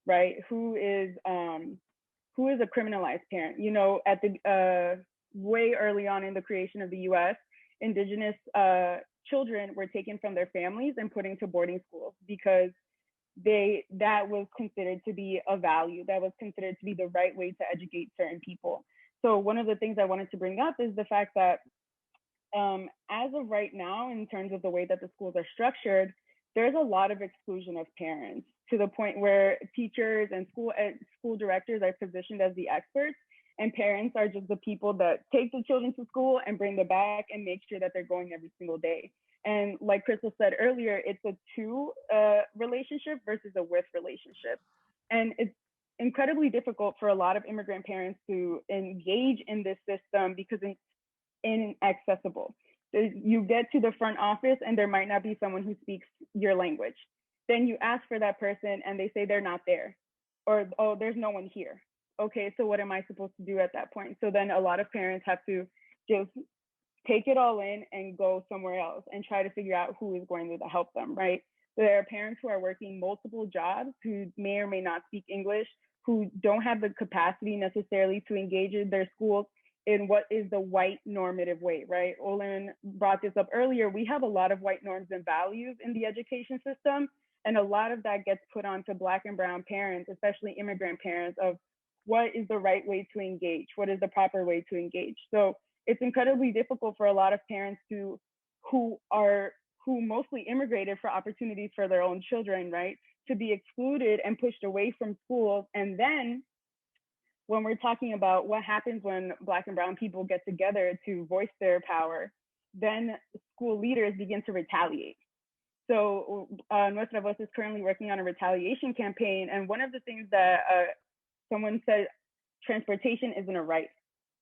right? Who is a criminalized parent? You know, at the way early on in the creation of the US, Indigenous children were taken from their families and put into boarding schools because that was considered to be a value, that was considered to be the right way to educate certain people. So one of the things I wanted to bring up is the fact that as of right now, in terms of the way that the schools are structured, there's a lot of exclusion of parents to the point where teachers and school directors are positioned as the experts, and parents are just the people that take the children to school and bring them back and make sure that they're going every single day. And like Krystal said earlier, it's a to relationship versus a with relationship. And it's incredibly difficult for a lot of immigrant parents to engage in this system because it's inaccessible. You get to the front office and there might not be someone who speaks your language. Then you ask for that person and they say they're not there, or, oh, there's no one here. Okay, so what am I supposed to do at that point? So then a lot of parents have to just take it all in and go somewhere else and try to figure out who is going to help them, right? So there are parents who are working multiple jobs who may or may not speak English, who don't have the capacity necessarily to engage in their schools in what is the white normative way, right? Olin brought this up earlier. We have a lot of white norms and values in the education system, and a lot of that gets put onto Black and Brown parents, especially immigrant parents, of what is the right way to engage? What is the proper way to engage? So it's incredibly difficult for a lot of parents who mostly immigrated for opportunities for their own children, right? To be excluded and pushed away from schools. And then when we're talking about what happens when Black and Brown people get together to voice their power, then school leaders begin to retaliate. So Nuestra Voz is currently working on a retaliation campaign. And one of the things that someone said, transportation isn't a right,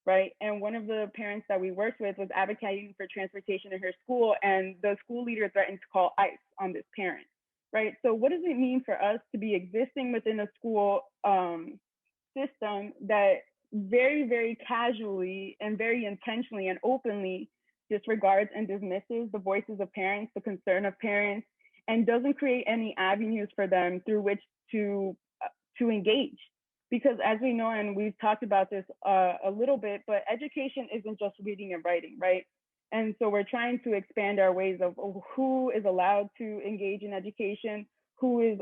right? And one of the parents that we worked with was advocating for transportation in her school, and the school leader threatened to call ICE on this parent, right? So what does it mean for us to be existing within a school system that very, very casually and very intentionally and openly disregards and dismisses the voices of parents, the concern of parents, and doesn't create any avenues for them through which to engage? Because as we know, and we've talked about this a little bit, but education isn't just reading and writing, right? And so we're trying to expand our ways of who is allowed to engage in education, whose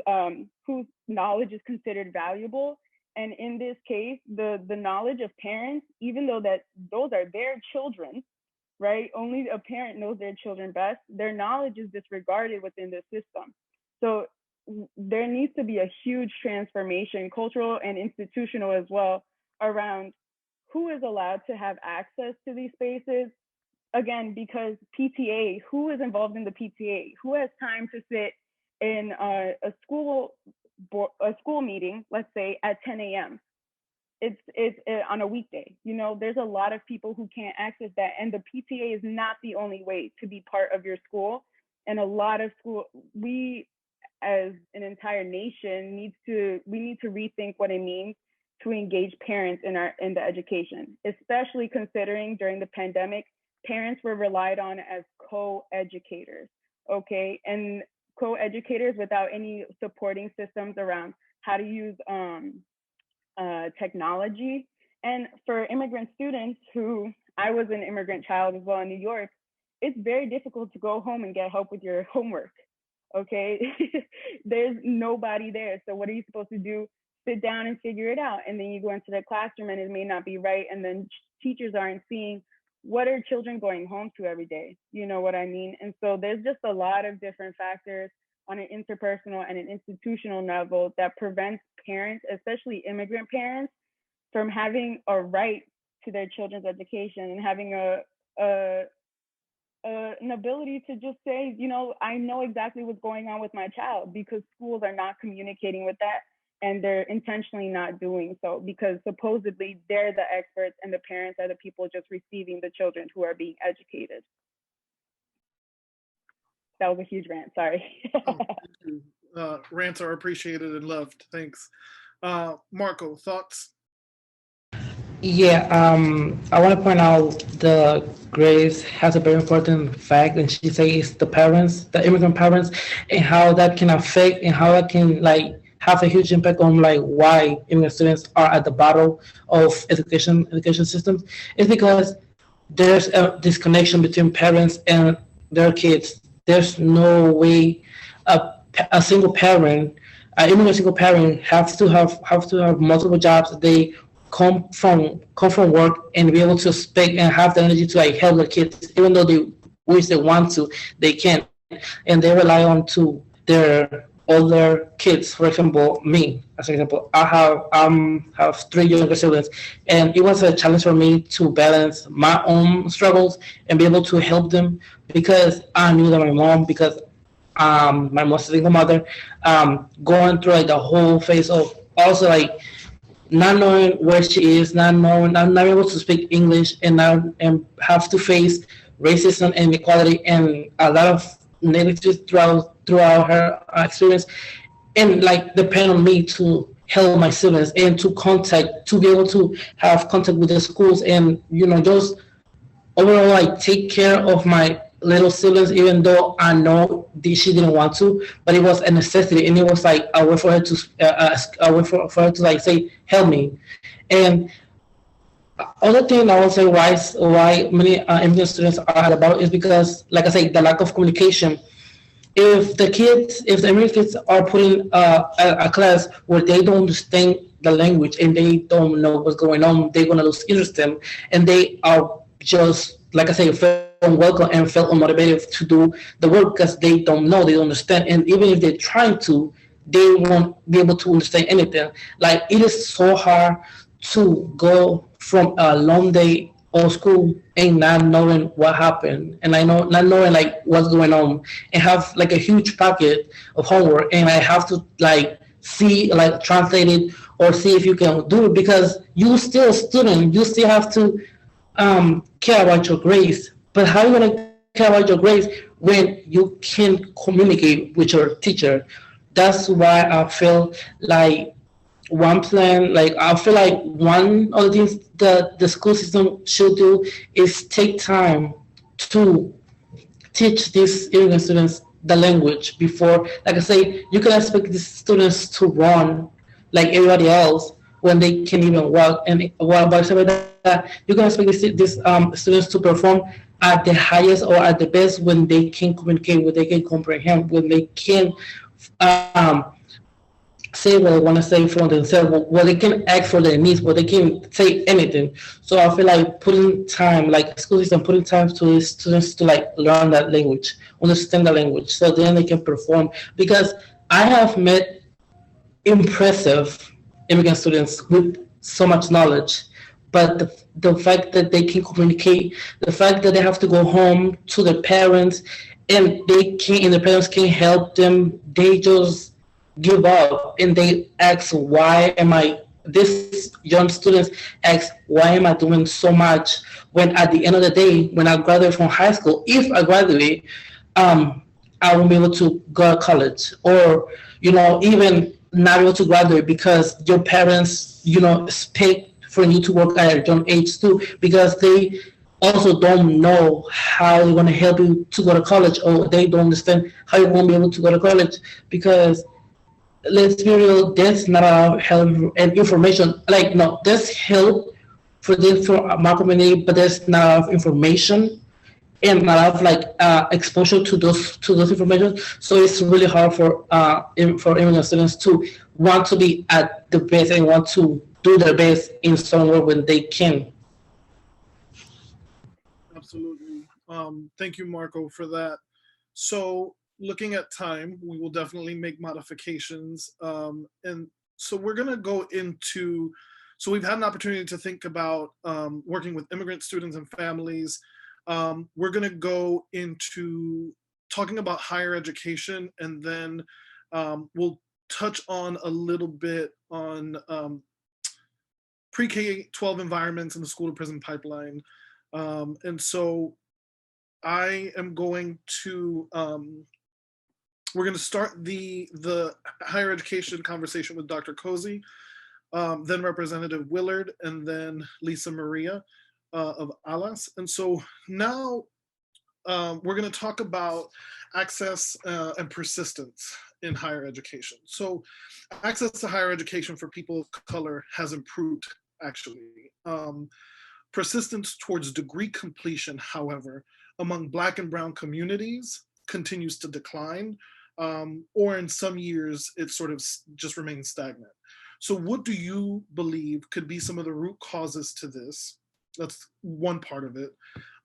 knowledge is considered valuable. And in this case, the knowledge of parents, even though that those are their children, right? Only a parent knows their children best. Their knowledge is disregarded within the system. So there needs to be a huge transformation, cultural and institutional as well, around who is allowed to have access to these spaces, again, because PTA, who is involved in the PTA? Who has time to sit in a school meeting, let's say at 10 a.m.? It's on a weekday. You know, there's a lot of people who can't access that, and the PTA is not the only way to be part of your school. And a lot of we as an entire nation need to rethink what it means to engage parents in the education, especially considering during the pandemic, parents were relied on as co-educators, okay? And co-educators without any supporting systems around how to use technology. And for immigrant students who, I was an immigrant child as well in New York, it's very difficult to go home and get help with your homework, okay? There's nobody there. So what are you supposed to do? Sit down and figure it out. And then you go into the classroom and it may not be right. And then teachers aren't seeing what are children going home to every day? You know what I mean? And so there's just a lot of different factors on an interpersonal and an institutional level that prevents parents, especially immigrant parents, from having a right to their children's education and having an ability to just say, you know, I know exactly what's going on with my child, because schools are not communicating with that, and they're intentionally not doing so because supposedly they're the experts and the parents are the people just receiving the children who are being educated. That was a huge rant, sorry. Rants are appreciated and loved, thanks. Marco, thoughts? Yeah, I want to point out the Grace has a very important fact, and she says the parents, the immigrant parents, and how that can affect and how that can like have a huge impact on like why immigrant students are at the bottom of education systems. It's because there's a disconnection between parents and their kids. There's no way a single parent, an immigrant single parent, have to have multiple jobs. They come from work and be able to speak and have the energy to like help their kids, even though they wish they want to, they can't, and they rely on to their older kids. For example, me as an example, I have 3 younger siblings, and it was a challenge for me to balance my own struggles and be able to help them, because I knew that my mom, because my most single mother, going through like the whole phase of also like not knowing where she is, not able to speak English, and have to face racism and inequality and a lot of negatives throughout her experience, and like depend on me to help my siblings and to be able to have contact with the schools, and you know, just overall like take care of my little siblings, even though I know she didn't want to, but it was a necessity, and it was like a way for her to like say, help me. And other thing I would say why many immigrant students are at about is because, like I say, the lack of communication. If the immigrant kids are put in a class where they don't understand the language and they don't know what's going on, they're gonna lose interest in them, and they are just, like I say, felt unwelcome and felt unmotivated to do the work because they don't know, they don't understand, and even if they're trying to, they won't be able to understand anything. Like, it is so hard to go from a long day of school and not knowing what happened, and not knowing like what's going on, and have like a huge packet of homework, and I have to like see, like translate it or see if you can do it, because you still a student, you still have to care about your grades. But how are you gonna care about your grades when you can't communicate with your teacher? That's why I feel like one of the things that the school system should do is take time to teach these immigrant students the language before. Like I say, you can expect these students to run like everybody else when they can't even walk. And while by that, you can expect these students to perform at the highest or at the best when they can communicate, when they can comprehend, when they can say what they want to say for themselves, where they can ask for their needs, where they can say anything. So I feel like putting time, like school system putting time to these students to like learn that language, understand the language, so then they can perform. Because I have met impressive immigrant students with so much knowledge, but the fact that they can communicate, the fact that they have to go home to their parents and the parents can help them, they just give up and they ask, why am I, this young students ask, why am I doing so much when at the end of the day, when I graduate from high school, if I graduate, I won't be able to go to college, or, even not able to graduate because your parents, expect for you to work at a young age too, because they also don't know how they're going to help you to go to college, or they don't understand how you won't be able to go to college, because let's be real, there's not a lot of help and information. Like, no, there's help for this for my community, but there's not a lot of information and a lot of exposure to those information. So it's really hard for immigrant students to want to be at the best and want to do their best in somewhere when they can. Absolutely. Thank you, Marco, for that. So looking at time, we will definitely make modifications. And so we're going to go into, so we've had an opportunity to think about working with immigrant students and families. We're going to go into talking about higher education, and then we'll touch on a little bit on pre-K-12 environments in the school to prison pipeline. And so I am going to, we're going to start the higher education conversation with Dr. Cosey, then Representative Willard, and then Lisa Maria of ALAS. And so now we're going to talk about access and persistence in higher education. So access to higher education for people of color has improved, actually. Persistence towards degree completion, however, among Black and Brown communities continues to decline, or in some years, it sort of just remains stagnant. So what do you believe could be some of the root causes to this? That's one part of it.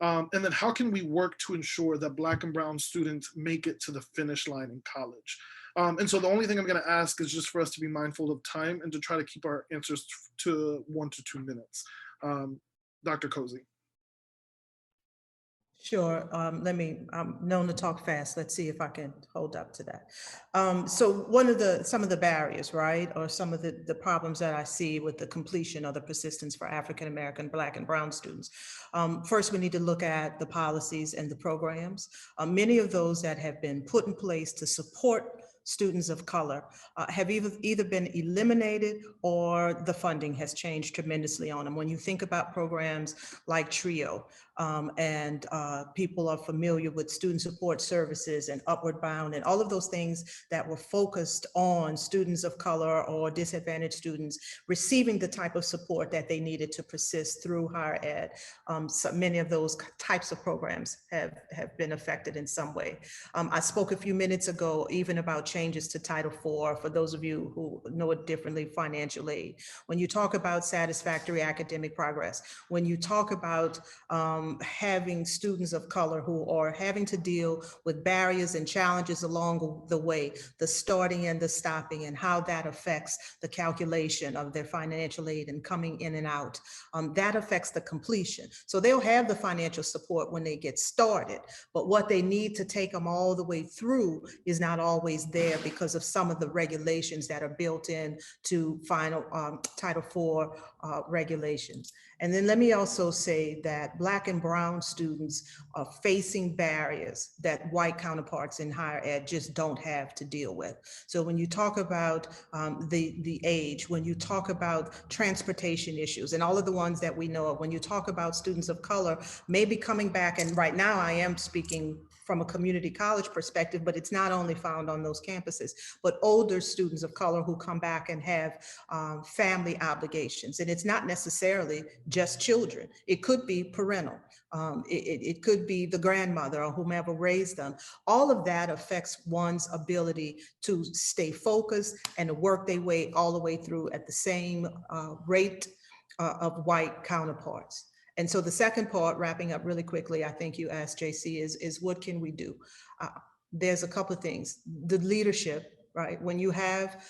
And then how can we work to ensure that Black and Brown students make it to the finish line in college? And so the only thing I'm going to ask is just for us to be mindful of time and to try to keep our answers to 1 to 2 minutes. Dr. Cosey. Sure. I'm known to talk fast. Let's see if I can hold up to that. So some of the barriers, right, or some of the problems that I see with the completion or the persistence for African-American, Black and Brown students. First, we need to look at the policies and the programs. Many of those that have been put in place to support students of color have either been eliminated or the funding has changed tremendously on them. When you think about programs like TRIO, and people are familiar with student support services and Upward Bound and all of those things that were focused on students of color or disadvantaged students receiving the type of support that they needed to persist through higher ed. So many of those types of programs have been affected in some way. I spoke a few minutes ago even about changes to Title IV, for those of you who know it differently, financial aid. When you talk about satisfactory academic progress, when you talk about having students of color who are having to deal with barriers and challenges along the way, the starting and the stopping, and how that affects the calculation of their financial aid and coming in and out, that affects the completion. So they'll have the financial support when they get started, but what they need to take them all the way through is not always there because of some of the regulations that are built in to final Title IV regulations. And then let me also say that Black and Brown students are facing barriers that white counterparts in higher ed just don't have to deal with. So when you talk about the age, when you talk about transportation issues and all of the ones that we know of, when you talk about students of color, maybe coming back, and right now I am speaking from a community college perspective, but it's not only found on those campuses, but older students of color who come back and have family obligations. And it's not necessarily just children. It could be parental. It could be the grandmother or whomever raised them. All of that affects one's ability to stay focused and to work their way all the way through at the same rate of white counterparts. And so the second part, wrapping up really quickly, I think you asked JC, is what can we do? There's a couple of things. The leadership right? When you have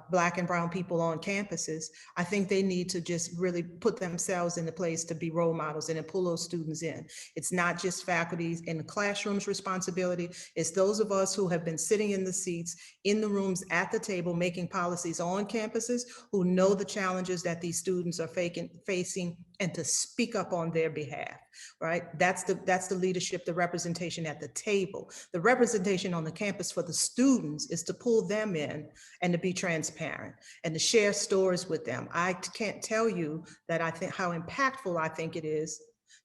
Black and brown people on campuses, I think they need to just really put themselves in the place to be role models and then pull those students in. It's not just faculty's in the classroom's responsibility. It's those of us who have been sitting in the seats, in the rooms, at the table, making policies on campuses, who know the challenges that these students are facing, and to speak up on their behalf, right? That's the leadership, the representation at the table. The representation on the campus for the students is to pull them in and to be transparent and to share stories with them. I can't tell you that I think how impactful I think it is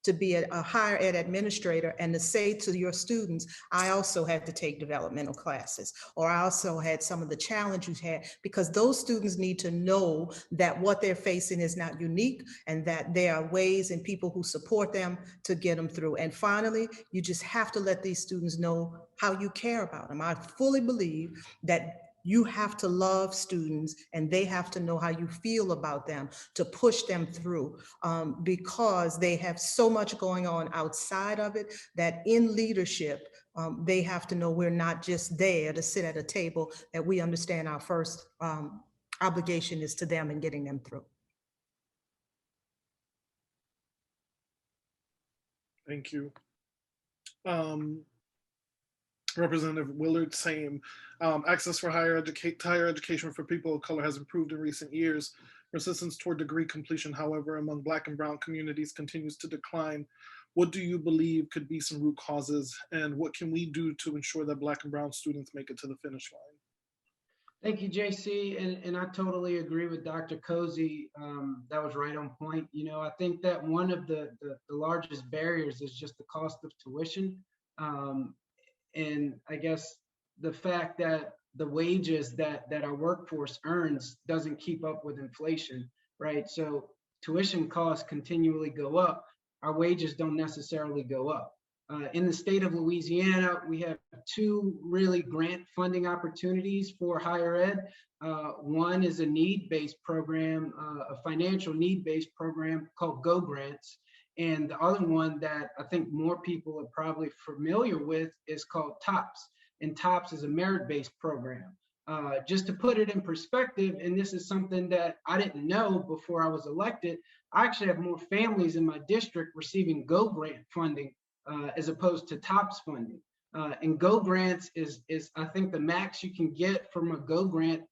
to be a higher ed administrator and to say to your students, I also had to take developmental classes, or I also had some of the challenges you had, because those students need to know that what they're facing is not unique and that there are ways and people who support them to get them through. And finally, you just have to let these students know how you care about them. I fully believe that you have to love students and they have to know how you feel about them to push them through, because they have so much going on outside of it that in leadership, they have to know we're not just there to sit at a table, that we understand our first obligation is to them and getting them through. Thank you. Representative Willard, same. Access for higher education for people of color has improved in recent years. Persistence toward degree completion, however, among Black and brown communities continues to decline. What do you believe could be some root causes, and what can we do to ensure that Black and brown students make it to the finish line? Thank you, JC, and I totally agree with Dr. Cosey. That was right on point. You know, I think that one of the largest barriers is just the cost of tuition. And I guess the fact that the wages that our workforce earns doesn't keep up with inflation, right? So tuition costs continually go up. Our wages don't necessarily go up. In the state of Louisiana, we have two really grant funding opportunities for higher ed. One is a need-based program, a financial need-based program called Go Grants. And the other one that I think more people are probably familiar with is called TOPS. And TOPS is a merit-based program. Just to put it in perspective, and this is something that I didn't know before I was elected, I actually have more families in my district receiving Go Grant funding as opposed to TOPS funding. And Go Grants is I think the max you can get from a Go Grant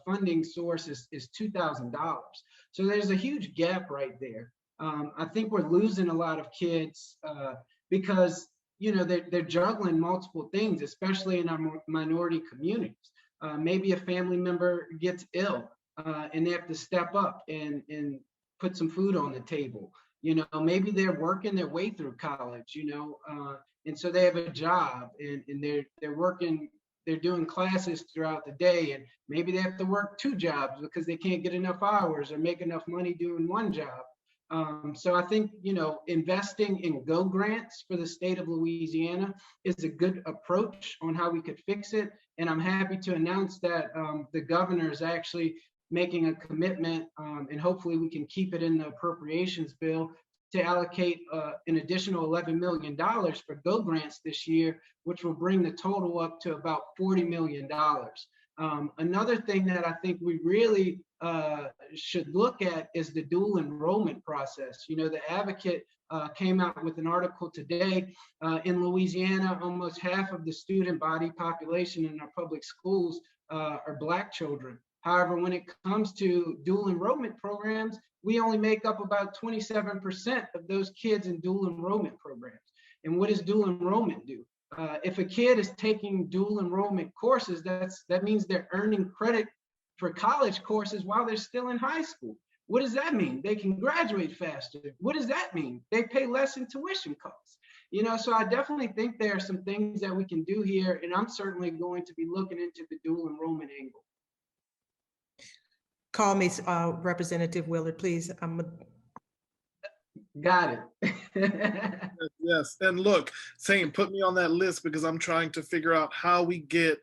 funding source is $2,000. So there's a huge gap right there. I think we're losing a lot of kids because, you know, they're juggling multiple things, especially in our minority communities. Maybe a family member gets ill and they have to step up and put some food on the table. You know, maybe they're working their way through college, you know, and so they have a job and they're working, they're doing classes throughout the day, and maybe they have to work two jobs because they can't get enough hours or make enough money doing one job. So I think, you know, investing in Go Grants for the state of Louisiana is a good approach on how we could fix it. And I'm happy to announce that the governor is actually making a commitment, and hopefully we can keep it in the appropriations bill to allocate an additional $11 million for Go Grants this year, which will bring the total up to about $40 million. Another thing that I think we really should look at is the dual enrollment process. You know, the Advocate came out with an article today. In Louisiana, almost half of the student body population in our public schools are Black children. However, when it comes to dual enrollment programs, we only make up about 27% of those kids in dual enrollment programs. And what does dual enrollment do? If a kid is taking dual enrollment courses, that means they're earning credit for college courses while they're still in high school. What does that mean? They can graduate faster. What does that mean? They pay less in tuition costs. You know, so I definitely think there are some things that we can do here, and I'm certainly going to be looking into the dual enrollment angle. Call me Representative Willard, please. Got it. Yes, and look, same, put me on that list because I'm trying to figure out how we get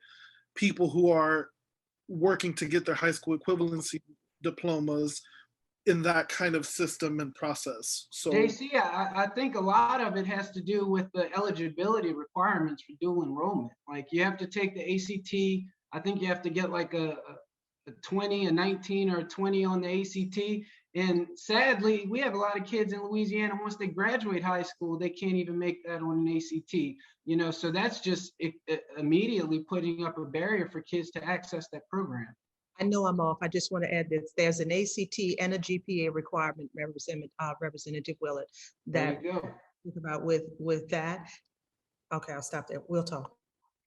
people who are working to get their high school equivalency diplomas in that kind of system and process. So JC, I think a lot of it has to do with the eligibility requirements for dual enrollment. Like you have to take the ACT, I think you have to get like a 20, a 19, or a 20 on the ACT. And sadly, we have a lot of kids in Louisiana, once they graduate high school, they can't even make that on an ACT. You know, so that's just immediately putting up a barrier for kids to access that program. I know I'm off. I just want to add this. There's an ACT and a GPA requirement, Representative Willard, that There you go. think about with that. Okay, I'll stop there. We'll talk.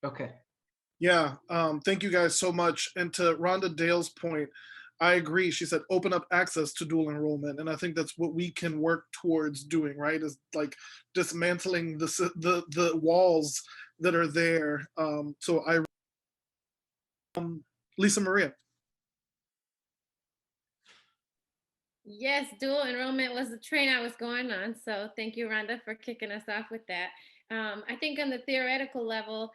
Okay. Yeah, thank you guys so much. And to Rhonda Dale's point, I agree. She said open up access to dual enrollment, and I think that's what we can work towards doing. Right, is like dismantling the walls that are there. So Lisa Maria. Yes, dual enrollment was the train I was going on. So thank you, Rhonda, for kicking us off with that. I think on the theoretical level,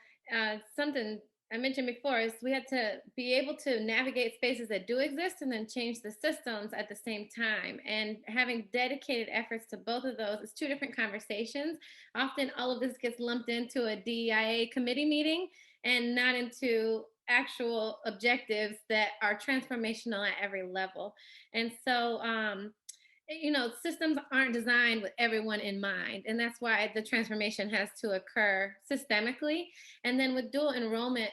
something I mentioned before is we had to be able to navigate spaces that do exist and then change the systems at the same time. And having dedicated efforts to both of those is two different conversations. Often all of this gets lumped into a DEIA committee meeting and not into actual objectives that are transformational at every level. And so, systems aren't designed with everyone in mind. And that's why the transformation has to occur systemically. And then with dual enrollment,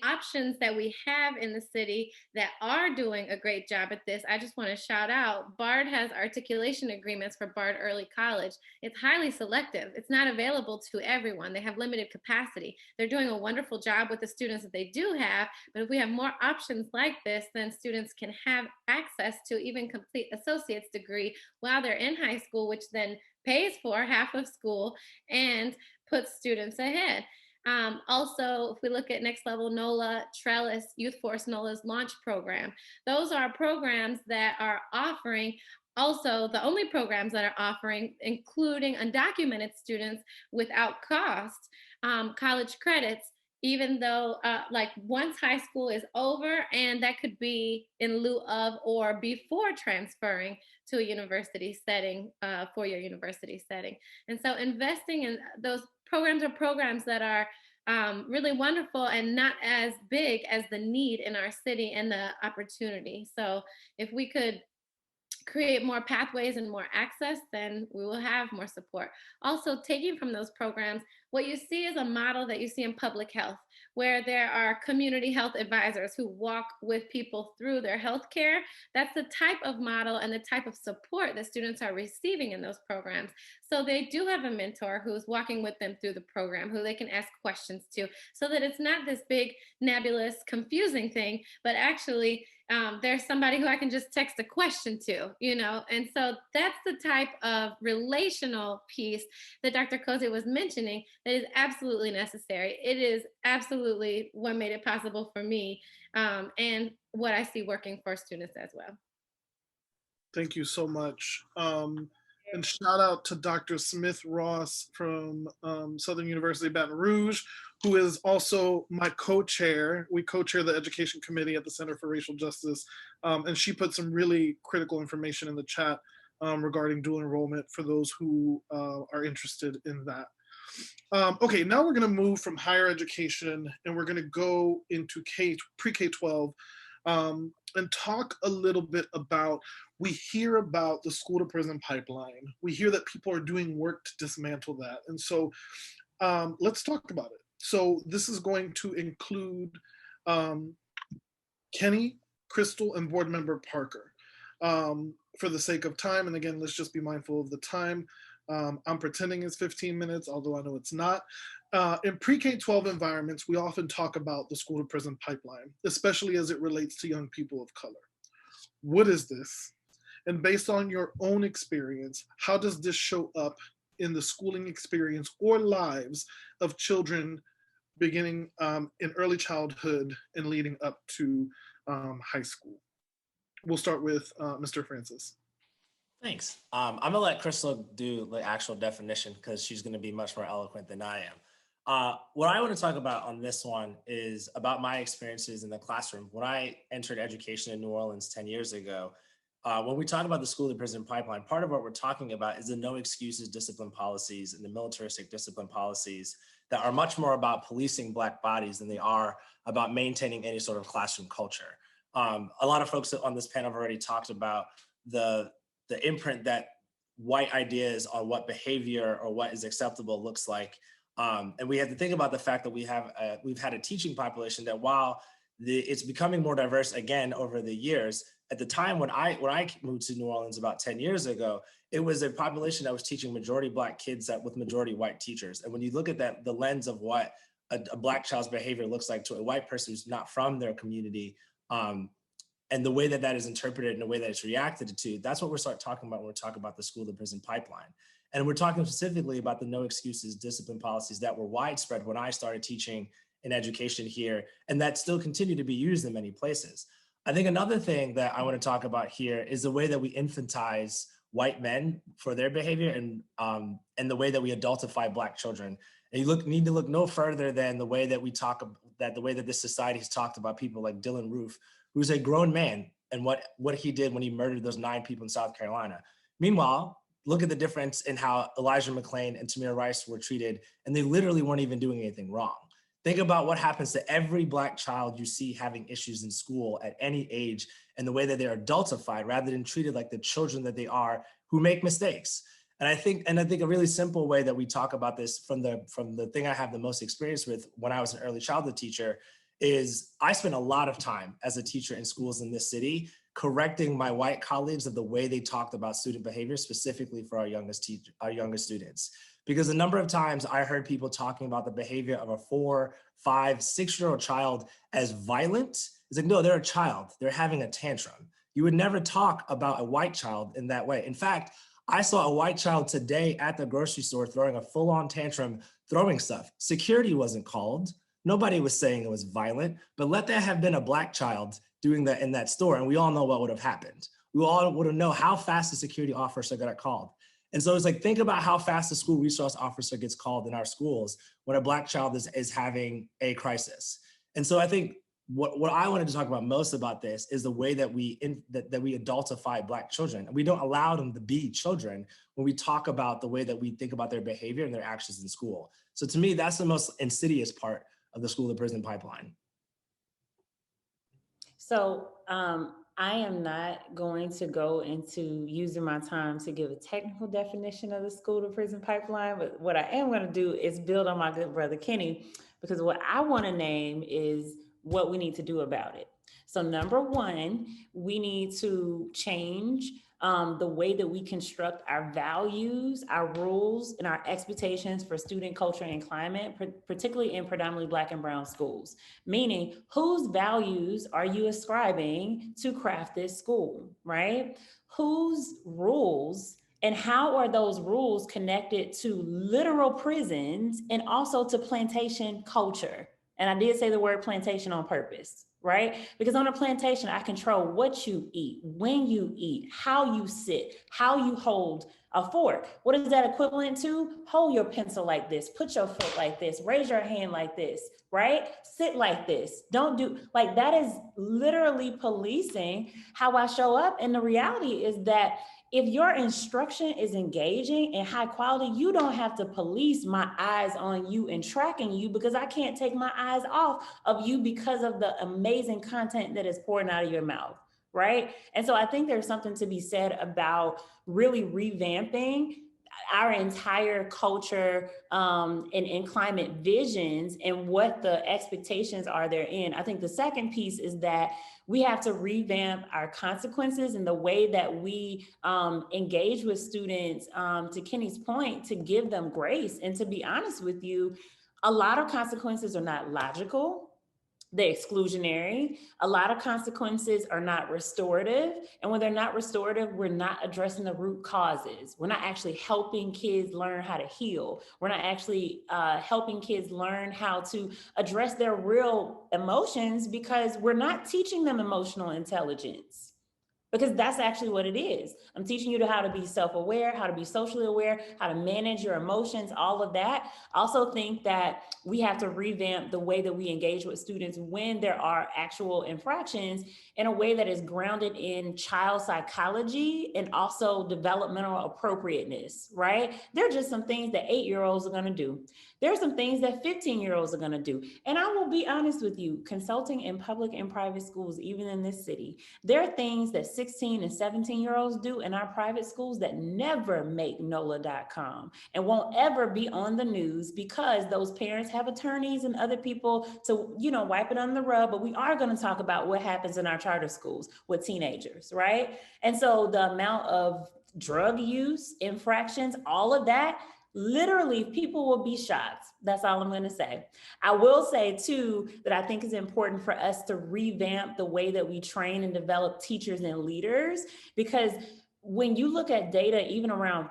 options that we have in the city that are doing a great job at this, I just want to shout out. BARD has articulation agreements for BARD Early College. It's highly selective. It's not available to everyone. They have limited capacity. They're doing a wonderful job with the students that they do have, but if we have more options like this, then students can have access to even complete associate's degree while they're in high school, which then pays for half of school and puts students ahead. Also, if we look at Next Level NOLA, Trellis, Youth Force NOLA's launch program, those are programs that are offering, also the only programs that are offering, including undocumented students without cost, college credits, even though once high school is over, and that could be in lieu of or before transferring to a university setting, four-year university setting. And so investing in those programs that are really wonderful and not as big as the need in our city and the opportunity. So if we could create more pathways and more access, then we will have more support. Also, taking from those programs, what you see is a model that you see in public health, where there are community health advisors who walk with people through their health care. That's the type of model and the type of support that students are receiving in those programs. So they do have a mentor who's walking with them through the program, who they can ask questions to, so that it's not this big, nebulous, confusing thing, but actually there's somebody who I can just text a question to, and so that's the type of relational piece that Dr. Cosey was mentioning that is absolutely necessary. It is absolutely what made it possible for me, and what I see working for students as well. Thank you so much. And shout out to Dr. Smith Ross from Southern University Baton Rouge, who is also my co-chair. We co-chair the education committee at the Center for Racial Justice. And she put some really critical information in the chat regarding dual enrollment for those who are interested in that. Okay, now we're gonna move from higher education and we're gonna go into pre-K-12 and talk a little bit about, we hear about the school to prison pipeline. We hear that people are doing work to dismantle that. And so let's talk about it. So this is going to include Kenny, Krystal, and board member Parker. For the sake of time, and again, let's just be mindful of the time. I'm pretending it's 15 minutes, although I know it's not. In pre-K-12 environments, we often talk about the school to prison pipeline, especially as it relates to young people of color. What is this? And based on your own experience, how does this show up in the schooling experience or lives of children beginning in early childhood and leading up to high school? We'll start with Mr. Francis. Thanks. I'm gonna let Krystal do the actual definition because she's gonna be much more eloquent than I am. What I want to talk about on this one is about my experiences in the classroom. When I entered education in New Orleans 10 years ago, when we talk about the school to prison pipeline, part of what we're talking about is the no excuses discipline policies and the militaristic discipline policies that are much more about policing Black bodies than they are about maintaining any sort of classroom culture. A lot of folks on this panel have already talked about the imprint that white ideas on what behavior or what is acceptable looks like. And we have to think about the fact that we've had a teaching population that while it's becoming more diverse again over the years, at the time when I moved to New Orleans about 10 years ago, it was a population that was teaching majority Black kids with majority white teachers. And when you look at that, the lens of what a Black child's behavior looks like to a white person who's not from their community, and the way that that is interpreted and the way that it's reacted to, that's what we're talking about when we're talking about the school to prison pipeline. And we're talking specifically about the no excuses discipline policies that were widespread when I started teaching in education here, and that still continue to be used in many places. I think another thing that I want to talk about here is the way that we infantize white men for their behavior and the way that we adultify Black children. And you need to look no further than the way that the way that this society has talked about people like Dylan Roof, who's a grown man, and what he did when he murdered those 9 people in South Carolina. Meanwhile, look at the difference in how Elijah McClain and Tamir Rice were treated, and they literally weren't even doing anything wrong. Think about what happens to every Black child you see having issues in school at any age and the way that they're adultified rather than treated like the children that they are who make mistakes. And I think a really simple way that we talk about this from the thing I have the most experience with when I was an early childhood teacher is I spent a lot of time as a teacher in schools in this city correcting my white colleagues of the way they talked about student behavior, specifically for our youngest students. Because a number of times I heard people talking about the behavior of a 4, 5, 6-year-old child as violent. It's like, no, they're a child. They're having a tantrum. You would never talk about a white child in that way. In fact, I saw a white child today at the grocery store throwing a full-on tantrum, throwing stuff. Security wasn't called. Nobody was saying it was violent, but let that have been a Black child doing that in that store, and we all know what would have happened. We all would have known how fast the security officer got called. And so it's like, think about how fast the school resource officer gets called in our schools when a Black child is having a crisis. And so I think what I wanted to talk about most about this is the way that we adultify Black children. And we don't allow them to be children when we talk about the way that we think about their behavior and their actions in school. So to me, that's the most insidious part of the school to prison pipeline. So I am not going to go into using my time to give a technical definition of the school to prison pipeline, but what I am going to do is build on my good brother Kenny, because what I want to name is what we need to do about it. So number one, we need to change the way that we construct our values, our rules, and our expectations for student culture and climate, particularly in predominantly Black and brown schools. Meaning, whose values are you ascribing to craft this school, right? Whose rules and how are those rules connected to literal prisons and also to plantation culture? And I did say the word plantation on purpose, right? Because on a plantation, I control what you eat, when you eat, how you sit, how you hold a fork. What is that equivalent to? Hold your pencil like this, put your foot like this, raise your hand like this, right? Sit like this. Don't do, like that is literally policing how I show up. And the reality is that if your instruction is engaging and high quality, you don't have to police my eyes on you and tracking you, because I can't take my eyes off of you because of the amazing content that is pouring out of your mouth, right? And so I think there's something to be said about really revamping our entire culture and climate visions and what the expectations are therein. I think the second piece is that we have to revamp our consequences and the way that we engage with students, to Kenny's point, to give them grace. And to be honest with you, a lot of consequences are not logical. They're exclusionary. A lot of consequences are not restorative. And when they're not restorative, we're not addressing the root causes. We're not actually helping kids learn how to heal. We're not actually helping kids learn how to address their real emotions, because we're not teaching them emotional intelligence. Because that's actually what it is. I'm teaching you how to be self-aware, how to be socially aware, how to manage your emotions, all of that. I also think that we have to revamp the way that we engage with students when there are actual infractions in a way that is grounded in child psychology and also developmental appropriateness, right? There are just some things that 8-year-olds are gonna do. There are some things that 15-year-olds are gonna do. And I will be honest with you, consulting in public and private schools, even in this city, there are things that 16 and 17-year-olds do in our private schools that never make NOLA.com and won't ever be on the news because those parents have attorneys and other people to, wipe it under the rug. But we are going to talk about what happens in our charter schools with teenagers, right? And so the amount of drug use, infractions, all of that, literally people will be shocked. That's all I'm going to say. I will say too, that I think is important for us to revamp the way that we train and develop teachers and leaders, because when you look at data, even around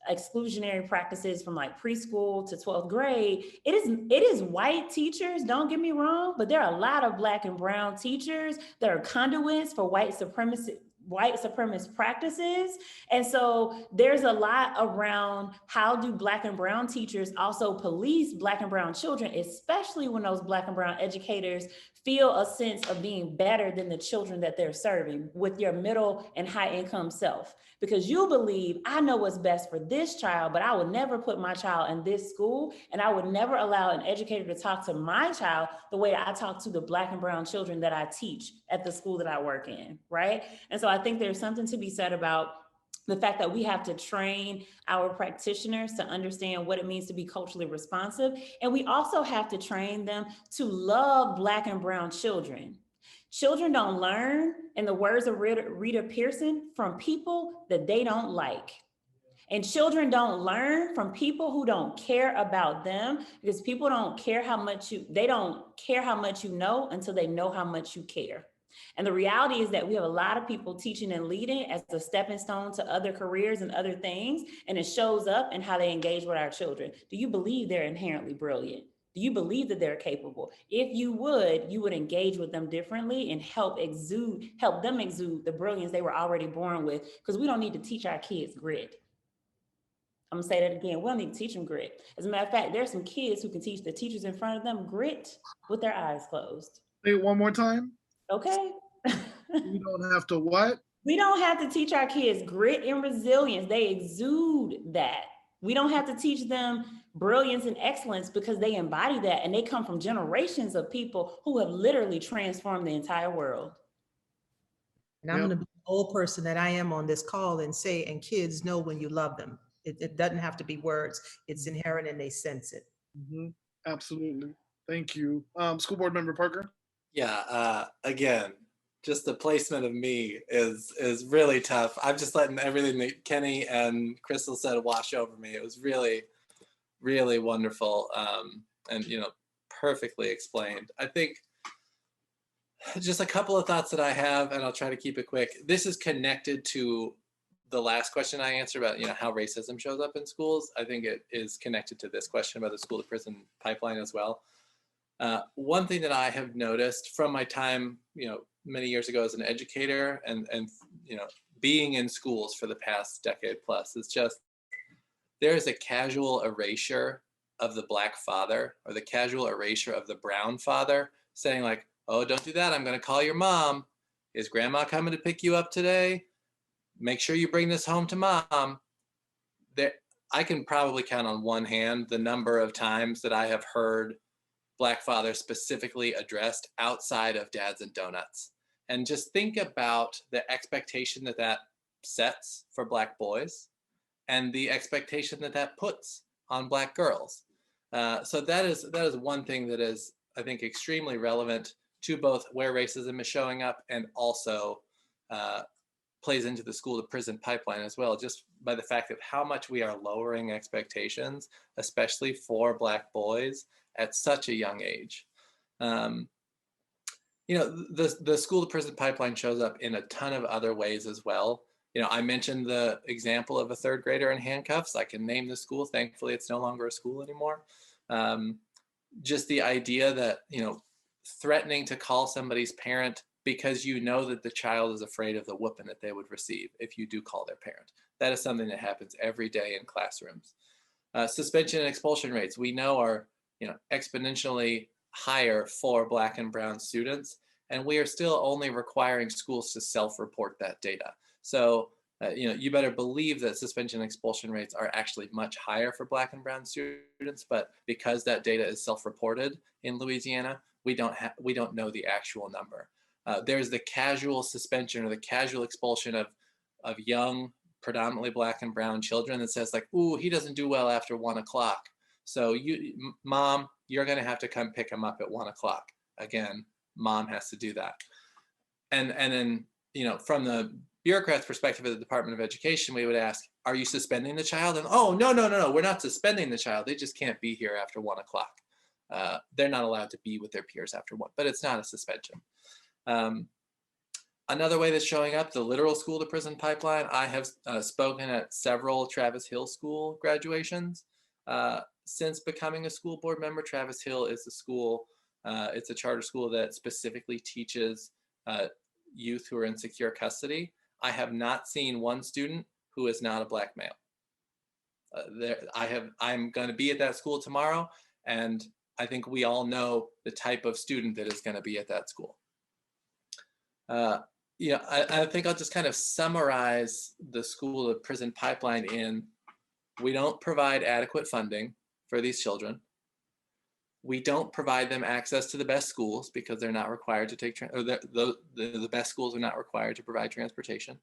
exclusionary practices from like preschool to 12th grade, it is white teachers, don't get me wrong, but there are a lot of Black and brown teachers that are conduits for white supremacist practices. And so there's a lot around how do Black and brown teachers also police Black and brown children, especially when those Black and brown educators feel a sense of being better than the children that they're serving with your middle and high income self. Because you believe, I know what's best for this child, but I would never put my child in this school, and I would never allow an educator to talk to my child the way I talk to the Black and brown children that I teach at the school that I work in, right? And so I think there's something to be said about the fact that we have to train our practitioners to understand what it means to be culturally responsive. And we also have to train them to love Black and brown children. Children don't learn, in the words of Rita Pearson, from people that they don't like. And children don't learn from people who don't care about them, because people don't care how much they don't care how much you know until they know how much you care. And the reality is that we have a lot of people teaching and leading as a stepping stone to other careers and other things, and it shows up in how they engage with our children. Do you believe they're inherently brilliant? Do you believe that they're capable? If you would engage with them differently and help them exude the brilliance they were already born with, because we don't need to teach our kids grit. I'm gonna say that again, we don't need to teach them grit. As a matter of fact, there's some kids who can teach the teachers in front of them grit with their eyes closed. Say it one more time. Okay. We don't have to what? We don't have to teach our kids grit and resilience. They exude that. We don't have to teach them brilliance and excellence because they embody that, and they come from generations of people who have literally transformed the entire world. And I'm going to be the old person that I am on this call and say, and kids know when you love them. It doesn't have to be words. It's inherent and they sense it. Mm-hmm. Absolutely. Thank you. School Board Member Parker? Yeah, again, just the placement of me is really tough. I'm just letting everything that Kenny and Krystal said wash over me. It was really, really wonderful, and perfectly explained. I think just a couple of thoughts that I have, and I'll try to keep it quick. This is connected to the last question I answered about how racism shows up in schools. I think it is connected to this question about the school to prison pipeline as well. One thing that I have noticed from my time, many years ago as an educator and being in schools for the past decade plus, is just there is a casual erasure of the Black father or the casual erasure of the brown father, saying like, oh, don't do that. I'm going to call your mom. Is grandma coming to pick you up today? Make sure you bring this home to mom. I can probably count on one hand the number of times that I have heard Black father specifically addressed outside of Dads and Donuts. And just think about the expectation that sets for Black boys and the expectation that puts on Black girls. So that is one thing that is, I think, extremely relevant to both where racism is showing up and also plays into the school to prison pipeline as well, just by the fact of how much we are lowering expectations, especially for Black boys at such a young age. The school to prison pipeline shows up in a ton of other ways as well. I mentioned the example of a third grader in handcuffs. I can name the school. Thankfully, it's no longer a school anymore. Just the idea that, threatening to call somebody's parent because you know that the child is afraid of the whooping that they would receive if you do call their parent. That is something that happens every day in classrooms. Suspension and expulsion rates we know are exponentially higher for Black and brown students, and we are still only requiring schools to self-report that data. So you better believe that suspension and expulsion rates are actually much higher for Black and brown students, but because that data is self-reported in Louisiana, we don't know the actual number. There's the casual suspension or the casual expulsion of young, predominantly Black and brown children that says like, ooh, he doesn't do well after 1 o'clock. So mom, you're gonna have to come pick him up at 1 o'clock. Again, mom has to do that. And then, from the bureaucrat's perspective of the Department of Education, we would ask, are you suspending the child? And oh, no, we're not suspending the child. They just can't be here after 1 o'clock. They're not allowed to be with their peers after 1, but it's not a suspension. Another way that's showing up, the literal school to prison pipeline. I have spoken at several Travis Hill School graduations. Since becoming a school board member, Travis Hill is a school, it's a charter school that specifically teaches youth who are in secure custody. I have not seen one student who is not a Black male. I'm going to be at that school tomorrow, and I think we all know the type of student that is going to be at that school. I think I'll just kind of summarize the school to prison pipeline in, we don't provide adequate funding for these children. We don't provide them access to the best schools because they're not required to take, the best schools are not required to provide transportation.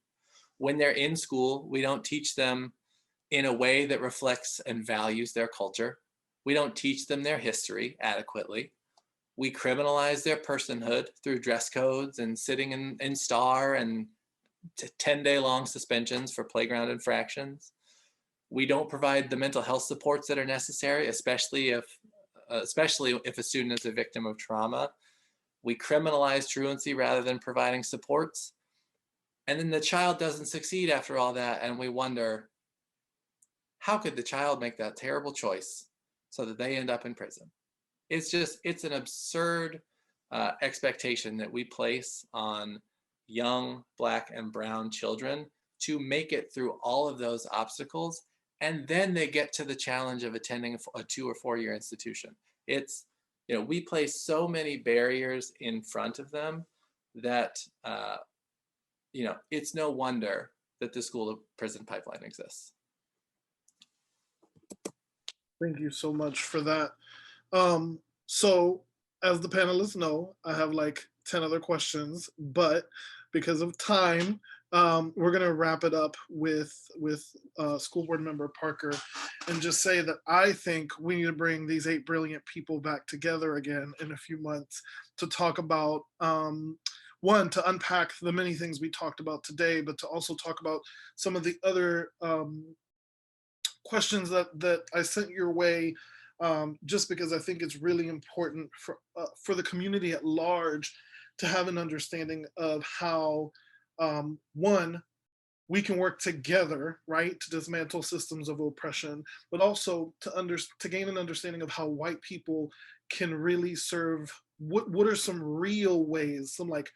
When they're in school, we don't teach them in a way that reflects and values their culture. We don't teach them their history adequately. We criminalize their personhood through dress codes and sitting in STAR and 10-day-long suspensions for playground infractions. We don't provide the mental health supports that are necessary, especially if a student is a victim of trauma. We criminalize truancy rather than providing supports. And then the child doesn't succeed after all that, and we wonder, how could the child make that terrible choice so that they end up in prison? It's an absurd expectation that we place on young Black and brown children to make it through all of those obstacles, and then they get to the challenge of attending a 2 or 4 year institution. It's, we place so many barriers in front of them that, it's no wonder that the school to prison pipeline exists. Thank you so much for that. So as the panelists know, I have like 10 other questions, but because of time, we're gonna wrap it up with school board member Parker and just say that I think we need to bring these 8 brilliant people back together again in a few months to talk about, one, to unpack the many things we talked about today, but to also talk about some of the other questions that I sent your way, just because I think it's really important for the community at large to have an understanding of how, one, we can work together, right, to dismantle systems of oppression, but also to gain an understanding of how white people can really serve. What are some real ways, some like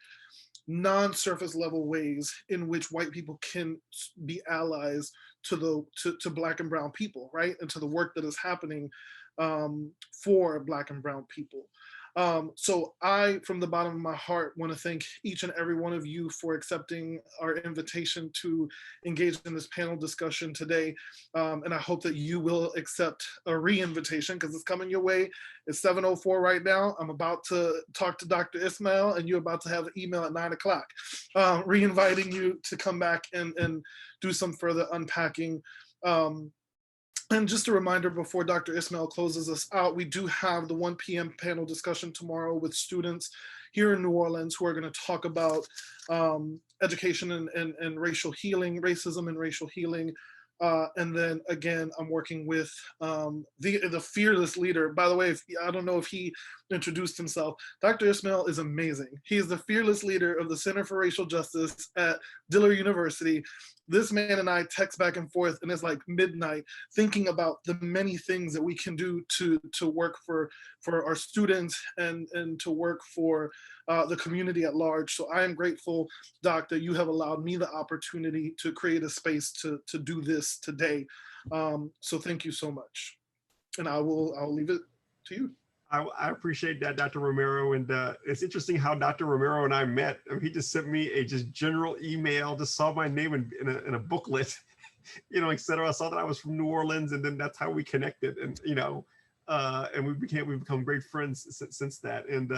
non-surface level ways in which white people can be allies to Black and brown people, right, and to the work that is happening for Black and brown people. So I, from the bottom of my heart, want to thank each and every one of you for accepting our invitation to engage in this panel discussion today. And I hope that you will accept a re-invitation because it's coming your way. It's 7:04 right now. I'm about to talk to Dr. Ismail and you're about to have an email at 9 o'clock, re-inviting you to come back and do some further unpacking. And just a reminder before Dr. Ismail closes us out, we do have the 1 p.m. panel discussion tomorrow with students here in New Orleans who are going to talk about education and racial healing, racism and racial healing. And then again, I'm working with the fearless leader. By the way, I don't know if he introduced himself. Dr. Ismail is amazing. He is the fearless leader of the Center for Racial Justice at Dillard University. this man and I text back and forth, and it's like midnight, thinking about the many things that we can do to work for our students and to work for the community at large. So I am grateful, Doc, that you have allowed me the opportunity to create a space to do this today. So thank you so much, and I'll leave it to you. I appreciate that, Dr. Romero. And it's interesting how Dr. Romero and I met. I mean, he just sent me a just general email, just saw my name in a booklet, you know, et cetera. I saw that I was from New Orleans, and then that's how we connected. And, you know, and we've become great friends since that. And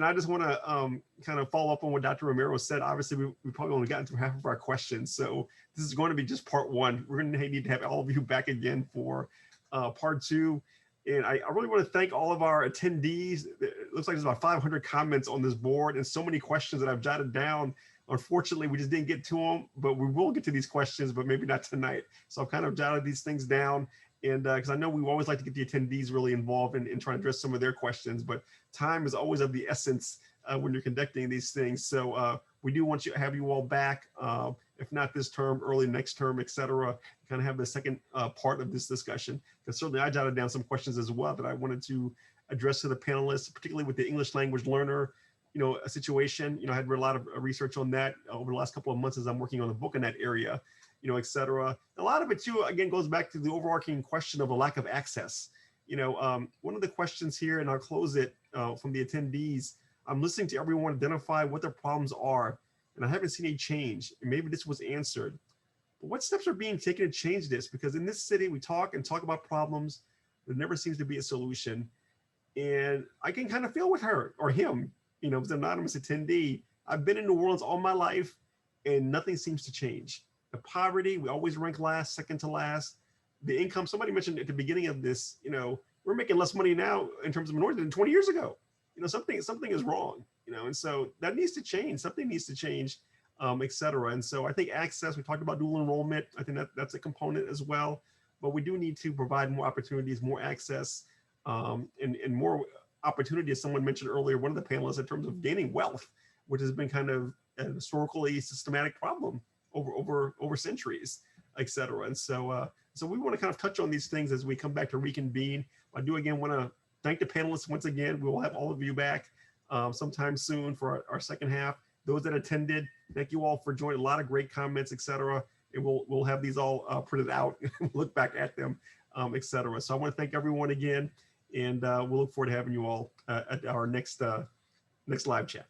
I just want to kind of follow up on what Dr. Romero said. Obviously, we probably only gotten through half of our questions. So this is going to be just part one. We're going to need to have all of you back again for part two. And I really want to thank all of our attendees. It looks like there's about 500 comments on this board and so many questions that I've jotted down. Unfortunately, we just didn't get to them, but we will get to these questions, but maybe not tonight. So I've kind of jotted these things down. And because I know we always like to get the attendees really involved in trying to address some of their questions, but time is always of the essence when you're conducting these things. So we do want to have you all back, if not this term, early next term, et cetera, kind of have the second part of this discussion. Because certainly I jotted down some questions as well that I wanted to address to the panelists, particularly with the English language learner, you know, a situation. You know, I had read a lot of research on that over the last couple of months as I'm working on a book in that area, you know, et cetera. A lot of it too, again, goes back to the overarching question of a lack of access. You know, one of the questions here, and I'll close it from the attendees, I'm listening to everyone identify what their problems are, and I haven't seen a change. And maybe this was answered. But what steps are being taken to change this? Because in this city, we talk about problems. There never seems to be a solution. And I can kind of feel with her or him, you know, as an anonymous attendee. I've been in New Orleans all my life, and nothing seems to change. The poverty, we always rank last, second to last. The income, somebody mentioned at the beginning of this, you know, we're making less money now in terms of minorities than 20 years ago. You know, something is wrong, you know, and so that needs to change. Something needs to change, et cetera. And so I think access, we talked about dual enrollment. I think that's a component as well, but we do need to provide more opportunities, more access, and more opportunity, as someone mentioned earlier, one of the panelists, in terms of gaining wealth, which has been kind of a historically systematic problem over centuries, et cetera. And so, so we want to kind of touch on these things as we come back to reconvene. I do again want to thank the panelists once again. We will have all of you back sometime soon for our second half. Those that attended, thank you all for joining. A lot of great comments, et cetera. And we'll have these all printed out and look back at them, et cetera. So I want to thank everyone again, and we'll look forward to having you all at our next live chat.